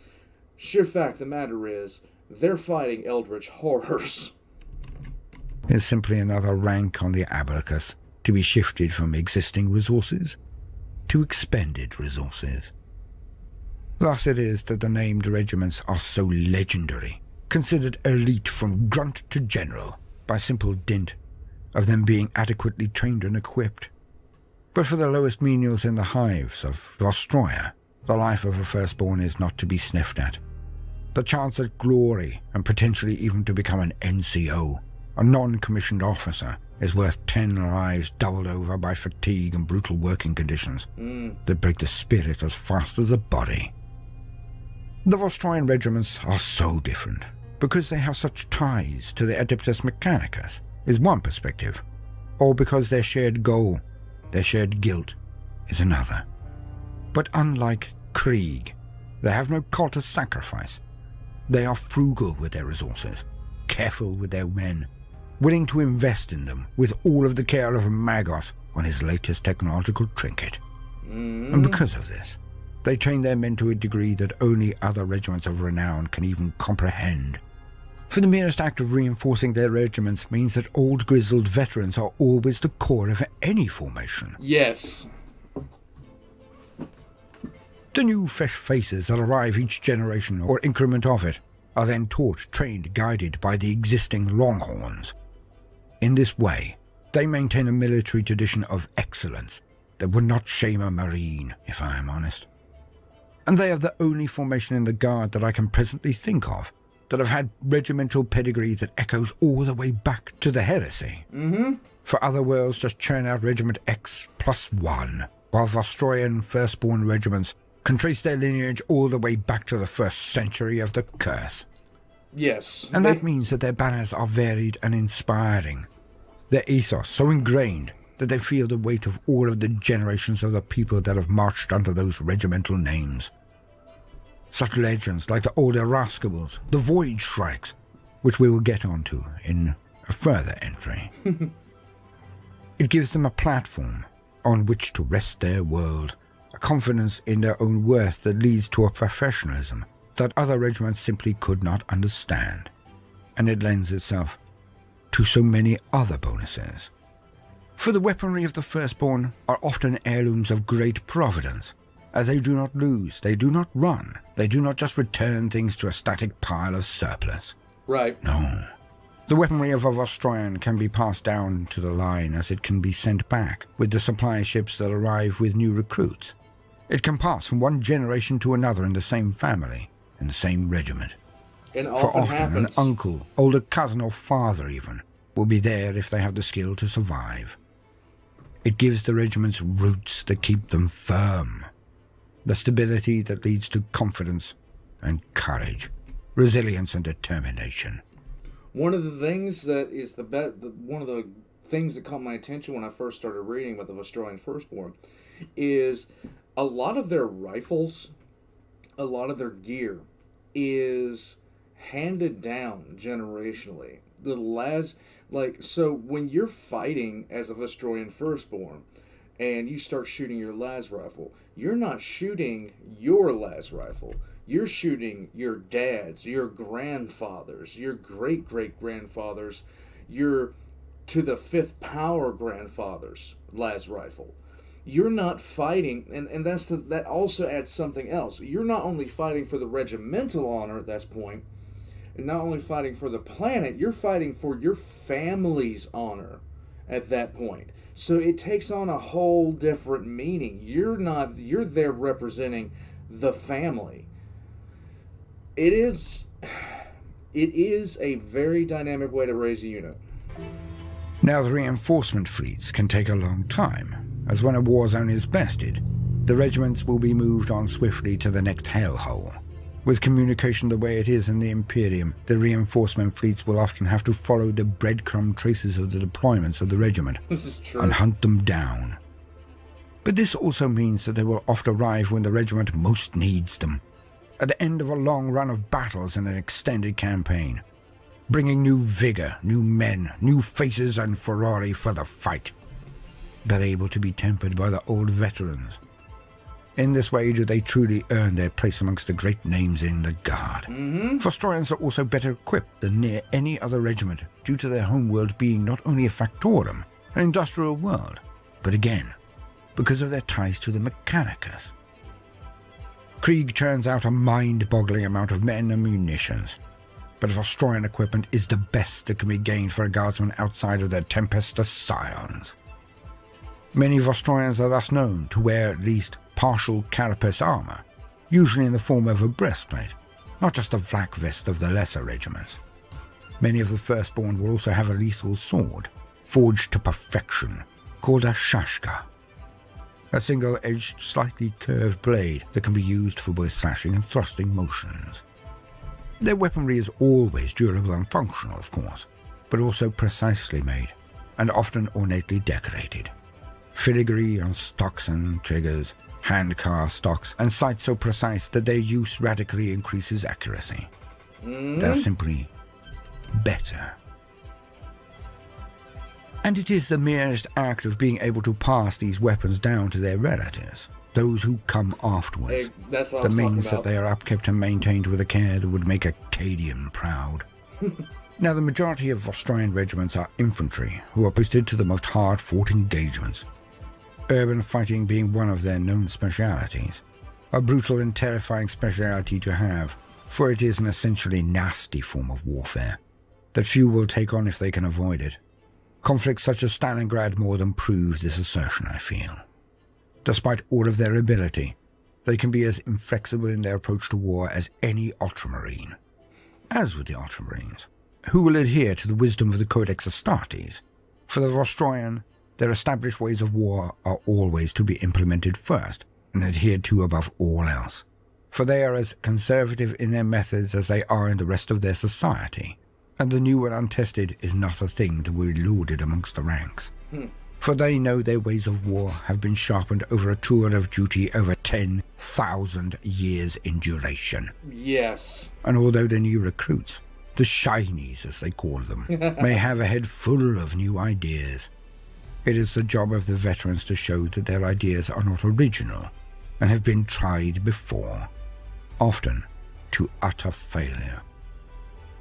Sheer fact of the matter is, they're fighting eldritch horrors. It's simply another rank on the abacus to be shifted from existing resources to expended resources. Thus it is that the named regiments are so legendary, considered elite from grunt to general by simple dint of them being adequately trained and equipped. But for the lowest menials in the hives of Vostroyan, the life of a firstborn is not to be sniffed at. The chance at glory, and potentially even to become an NCO, a non-commissioned officer, is worth 10 lives doubled over by fatigue and brutal working conditions that break the spirit as fast as the body. The Vostroyan regiments are so different, because they have such ties to the Adeptus Mechanicus, is one perspective, or because their shared goal, their shared guilt, is another. But unlike Krieg, they have no cult of sacrifice. They are frugal with their resources, careful with their men, willing to invest in them with all of the care of a Magos on his latest technological trinket. And because of this, they train their men to a degree that only other regiments of renown can even comprehend. For the merest act of reinforcing their regiments means that old grizzled veterans are always the core of any formation. Yes. The new fresh faces that arrive each generation or increment of it are then taught, trained, guided by the existing longhorns. In this way, they maintain a military tradition of excellence that would not shame a Marine, if I am honest. And they are the only formation in the Guard that I can presently think of that have had regimental pedigree that echoes all the way back to the Heresy. For other worlds, just churn out Regiment X+1, while Vostroyan firstborn regiments can trace their lineage all the way back to the 1st century of the Curse. Yes. And that means that their banners are varied and inspiring. Their ethos so ingrained that they feel the weight of all of the generations of the people that have marched under those regimental names. Such legends like the old Erascables, the Void Strikes, which we will get onto in a further entry. It gives them a platform on which to rest their world, a confidence in their own worth that leads to a professionalism that other regiments simply could not understand, and it lends itself to so many other bonuses. For the weaponry of the Firstborn are often heirlooms of great providence, as they do not lose, they do not run, they do not just return things to a static pile of surplus. Right. No. The weaponry of a Vostroyan can be passed down to the line as it can be sent back with the supply ships that arrive with new recruits. It can pass from one generation to another in the same family, in the same regiment. And For often happens. an uncle, older cousin or father even, will be there if they have the skill to survive. It gives the regiments roots that keep them firm, the stability that leads to confidence and courage, resilience and determination. One of the things that is one of the things that caught my attention when I first started reading about the Vostroyan Firstborn is a lot of their rifles, a lot of their gear is handed down generationally. So when you're fighting as a Vostroyan Firstborn and you start shooting your las rifle, you're not shooting your las rifle. You're shooting your dad's, your grandfather's, your great-great-grandfather's, your to the 5th power grandfather's las rifle. You're not fighting, and that also adds something else. You're not only fighting for the regimental honor at that point, and not only fighting for the planet, you're fighting for your family's honor at that point. So it takes on a whole different meaning. You're there representing the family. It is a very dynamic way to raise a unit. Now the reinforcement fleets can take a long time, as when a war zone is bested, the regiments will be moved on swiftly to the next hellhole. With communication the way it is in the Imperium, the reinforcement fleets will often have to follow the breadcrumb traces of the deployments of the regiment This is true. and hunt them down. But this also means that they will oft arrive when the regiment most needs them, at the end of a long run of battles in an extended campaign, bringing new vigor, new men, new faces and Ferrari for the fight, but able to be tempered by the old veterans. In this way do they truly earn their place amongst the great names in the Guard. Vostroyans are also better equipped than near any other regiment due to their homeworld being not only a factorum, an industrial world, but again, because of their ties to the Mechanicus. Krieg churns out a mind-boggling amount of men and munitions, but Vostroyan equipment is the best that can be gained for a guardsman outside of their Tempestus scions. Many Vostroyans are thus known to wear at least partial carapace armor, usually in the form of a breastplate, not just the flak vest of the lesser regiments. Many of the Firstborn will also have a lethal sword, forged to perfection, called a shashka, a single-edged, slightly curved blade that can be used for both slashing and thrusting motions. Their weaponry is always durable and functional, of course, but also precisely made, and often ornately decorated. Filigree on stocks and triggers, hand-car stocks, and sights so precise that their use radically increases accuracy. They're simply better. And it is the merest act of being able to pass these weapons down to their relatives, those who come afterwards, That's what I that was talking means that about. they are upkept and maintained with a care that would make a Cadian proud. Now, the majority of Vostroyan regiments are infantry, who are posted to the most hard-fought engagements, urban fighting being one of their known specialities, a brutal and terrifying speciality to have, for it is an essentially nasty form of warfare that few will take on if they can avoid it. Conflicts such as Stalingrad more than prove this assertion, I feel. Despite all of their ability, they can be as inflexible in their approach to war as any Ultramarine. As with the Ultramarines, who will adhere to the wisdom of the Codex Astartes, for the Vostroyan, their established ways of war are always to be implemented first and adhered to above all else, for they are as conservative in their methods as they are in the rest of their society, and the new and untested is not a thing that will be lauded amongst the ranks. For they know their ways of war have been sharpened over a tour of duty over 10,000 years in duration. Yes. And although the new recruits, the shinies as they call them, may have a head full of new ideas, it is the job of the veterans to show that their ideas are not original and have been tried before, often to utter failure.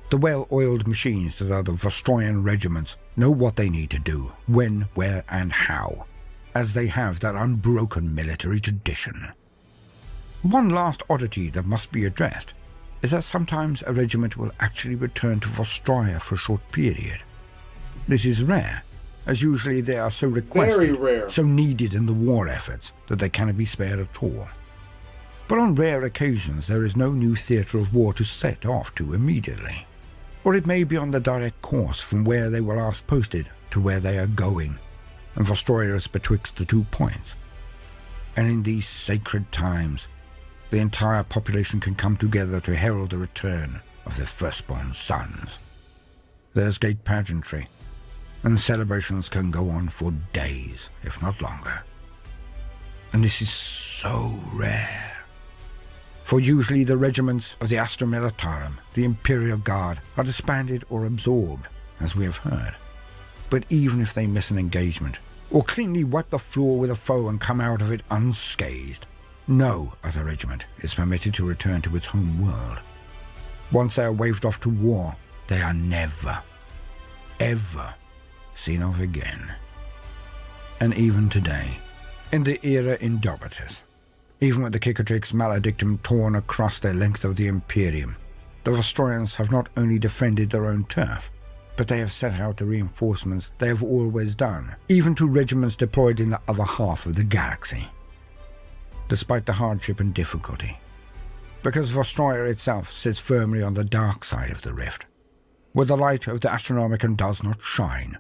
The well-oiled machines that are the Vostroyan regiments know what they need to do, when, where, and how, as they have that unbroken military tradition. One last oddity that must be addressed is that sometimes a regiment will actually return to Vostroya for a short period. This is rare, as usually they are so requested, very rare, so needed in the war efforts that they cannot be spared at all. But on rare occasions there is no new theatre of war to set off to immediately. Or it may be on the direct course from where they were last posted to where they are going, and Vostroya is betwixt the 2 points. And in these sacred times, the entire population can come together to herald the return of their firstborn sons. There's great pageantry, and celebrations can go on for days, if not longer. And this is so rare. For usually the regiments of the Astra Militarum, the Imperial Guard, are disbanded or absorbed, as we have heard. But even if they miss an engagement, or cleanly wipe the floor with a foe and come out of it unscathed, no other regiment is permitted to return to its home world. Once they are waved off to war, they are never, ever seen of again. And even today, in the era Indomitus, even with the Cicatrix Maledictum torn across the length of the Imperium, the Vostroyans have not only defended their own turf, but they have sent out the reinforcements they have always done, even to regiments deployed in the other half of the galaxy. Despite the hardship and difficulty, because Vostroya itself sits firmly on the dark side of the rift, where the light of the Astronomicon does not shine,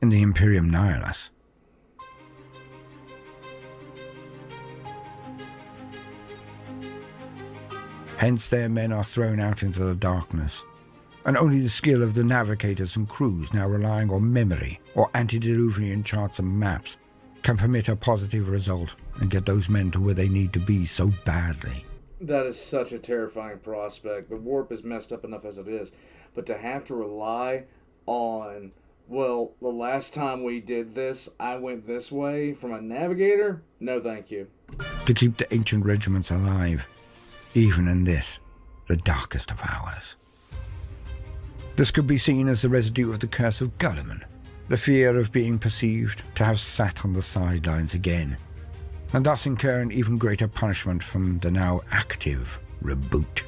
in the Imperium Nihilus. Hence their men are thrown out into the darkness, and only the skill of the navigators and crews now relying on memory or antediluvian charts and maps can permit a positive result and get those men to where they need to be so badly. That is such a terrifying prospect. The warp is messed up enough as it is, but to have to rely on, well, the last time we did this, I went this way from a navigator? No, thank you. To keep the ancient regiments alive, even in this, the darkest of hours. This could be seen as the residue of the curse of Gulliman, the fear of being perceived to have sat on the sidelines again, and thus incur an even greater punishment from the now active reboot.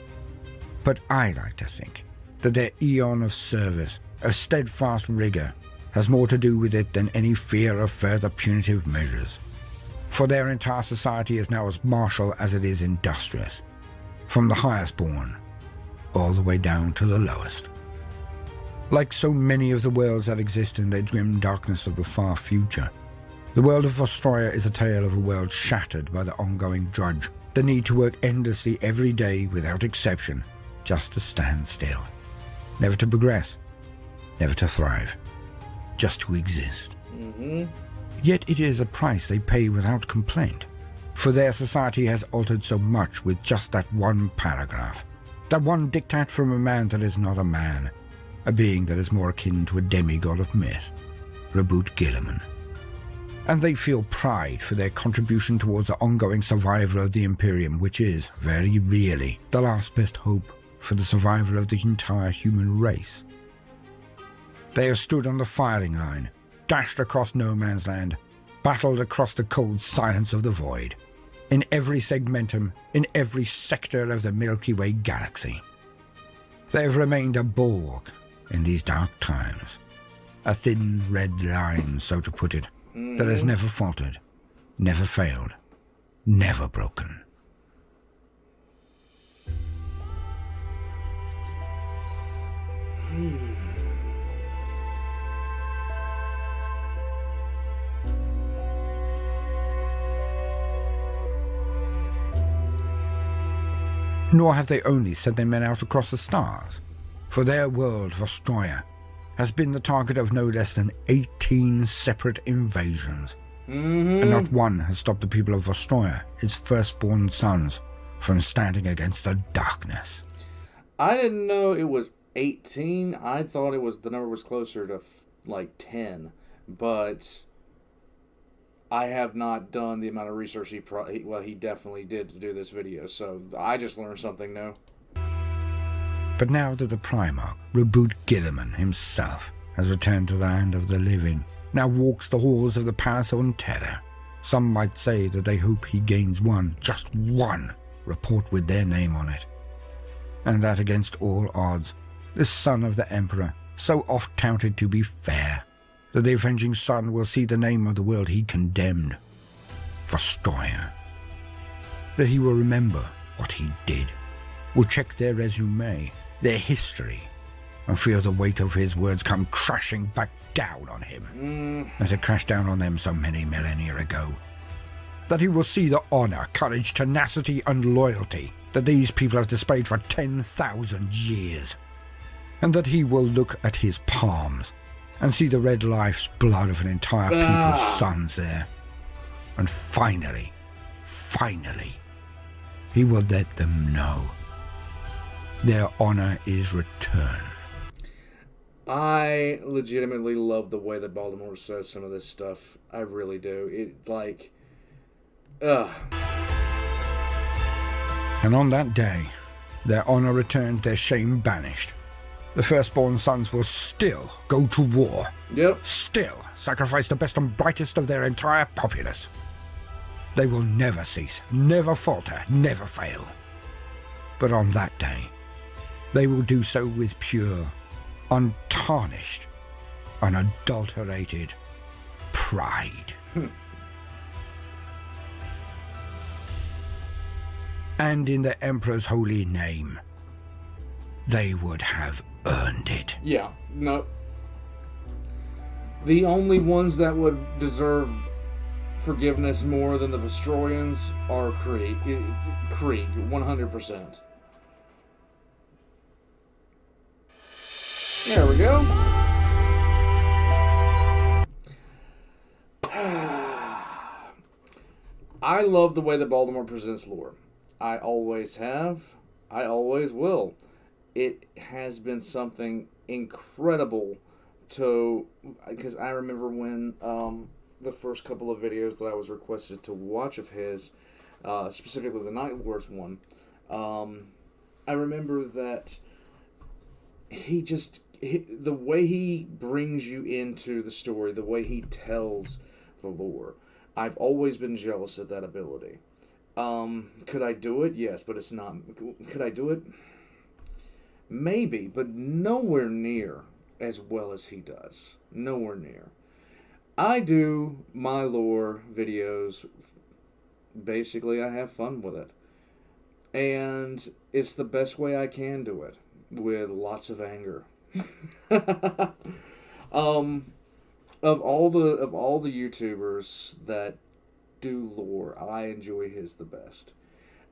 But I like to think that their eon of service, of steadfast rigor, has more to do with it than any fear of further punitive measures, for their entire society is now as martial as it is industrious, from the highest born all the way down to the lowest. Like so many of the worlds that exist in the grim darkness of the far future, the world of Vostroya is a tale of a world shattered by the ongoing drudge, the need to work endlessly every day without exception, just to stand still, never to progress, never to thrive, just to exist. Yet it is a price they pay without complaint, for their society has altered so much with just that one paragraph, that one diktat from a man that is not a man, a being that is more akin to a demigod of myth, Reboot Gilliman. And they feel pride for their contribution towards the ongoing survival of the Imperium, which is, very really, the last best hope for the survival of the entire human race. They have stood on the firing line, dashed across no man's land, battled across the cold silence of the void, in every segmentum, in every sector of the Milky Way galaxy. They have remained a bulwark in these dark times, a thin red line, so to put it, that has never faltered, never failed, never broken. Nor have they only sent their men out across the stars, for their world, Vostroyan, has been the target of no less than 18 separate invasions. And not one has stopped the people of Vostroyan, its firstborn sons, from standing against the darkness. I didn't know it was 18. I thought the number was closer to like 10, but I have not done the amount of research he definitely did to do this video, so I just learned something new. But now that the Primarch, Reboot Gilliman himself, has returned to the land of the living, now walks the halls of the Palace on Terror, some might say that they hope he gains just one, report with their name on it. And that against all odds, this son of the Emperor, so oft touted to be fair, that the avenging son will see the name of the world he condemned, Vostroyan. That he will remember what he did, will check their resume, their history, and feel the weight of his words come crashing back down on him, as it crashed down on them so many millennia ago. That he will see the honor, courage, tenacity, and loyalty that these people have displayed for 10,000 years. And that he will look at his palms and see the red life's blood of an entire people's sons there. And finally, he will let them know their honor is returned. I legitimately love the way that Baldermort says some of this stuff. I really do. And on that day, their honor returned, their shame banished. The firstborn sons will still go to war. Yep. Still sacrifice the best and brightest of their entire populace. They will never cease, never falter, never fail. But on that day, they will do so with pure, untarnished, unadulterated pride. And in the Emperor's holy name, they would have earned it. Yeah, no. The only ones that would deserve forgiveness more than the Vostroyans are Krieg, 100%. There we go. I love the way that Baldermort presents lore. I always have. I always will. It has been something incredible because I remember when the first couple of videos that I was requested to watch of his, specifically the Night Lords one, I remember that the way he brings you into the story, the way he tells the lore, I've always been jealous of that ability. Could I do it? Yes, but it's not. Could I do it? Maybe, but nowhere near as well as he does. Nowhere near. I do my lore videos, basically I have fun with it. And it's the best way I can do it, with lots of anger. Of all the YouTubers that do lore, I enjoy his the best.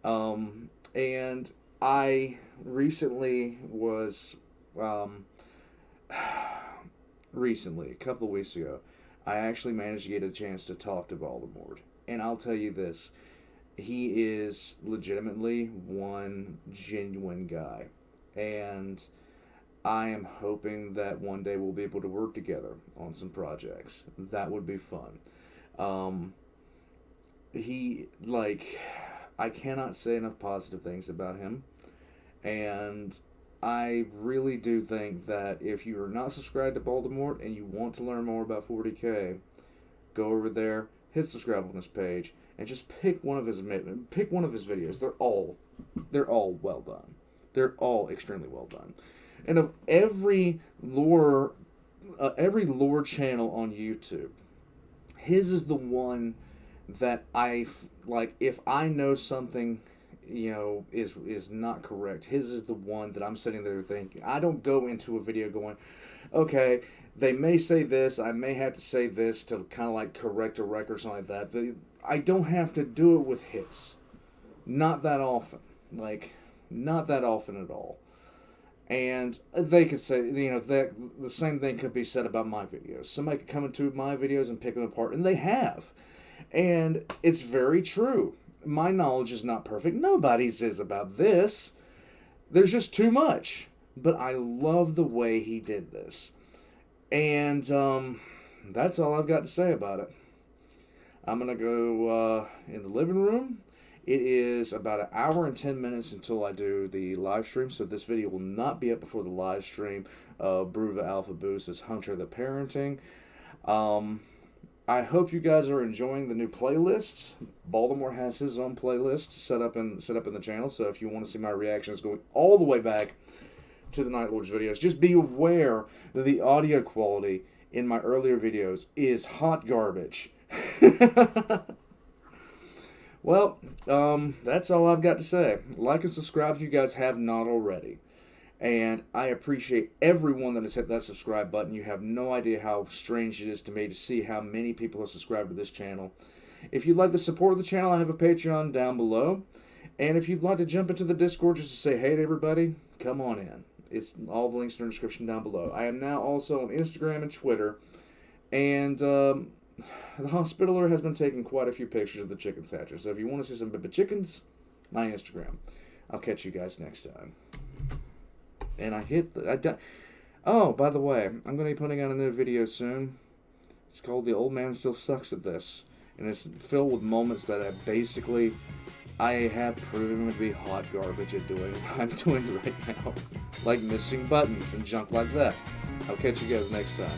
And I recently was, a couple of weeks ago, I actually managed to get a chance to talk to Baldermort. And I'll tell you this, he is legitimately one genuine guy. And I am hoping that one day we'll be able to work together on some projects. That would be fun. I cannot say enough positive things about him. And I really do think that if you are not subscribed to Baldermort and you want to learn more about 40K, go over there, hit subscribe on his page, and just pick one of his videos. They're all well done. They're all extremely well done. And of every lore channel on YouTube, his is the one that if I know something, is not correct, his is the one that I'm sitting there thinking. I don't go into a video going, okay, they may say this, I may have to say this to kind of correct a record or something like that. I don't have to do it with his. Not that often. Not that often at all. And they could say, that the same thing could be said about my videos. Somebody could come into my videos and pick them apart, and they have. And it's very true. My knowledge is not perfect. Nobody's is about this. There's just too much. But I love the way he did this. And that's all I've got to say about it. I'm going to go in the living room. It is about an hour and 10 minutes until I do the live stream, so this video will not be up before the live stream of Bruva Alpha Boost's Hunter the Parenting. I hope you guys are enjoying the new playlist. Baldermort has his own playlist set up in the channel, so if you want to see my reactions going all the way back to the Night Lord's videos, just be aware that the audio quality in my earlier videos is hot garbage. Well, that's all I've got to say. Like and subscribe if you guys have not already. And I appreciate everyone that has hit that subscribe button. You have no idea how strange it is to me to see how many people have subscribed to this channel. If you'd like to support the channel, I have a Patreon down below. And if you'd like to jump into the Discord just to say hey to everybody, come on in. It's all the links in the description down below. I am now also on Instagram and Twitter. And the Hospitaler has been taking quite a few pictures of the chickens hatcher. So if you want to see some baby chickens, my Instagram. I'll catch you guys next time. And oh, by the way, I'm going to be putting out a new video soon. It's called The Old Man Still Sucks at This. And it's filled with moments that I have proven to be hot garbage at doing what I'm doing right now. Like missing buttons and junk like that. I'll catch you guys next time.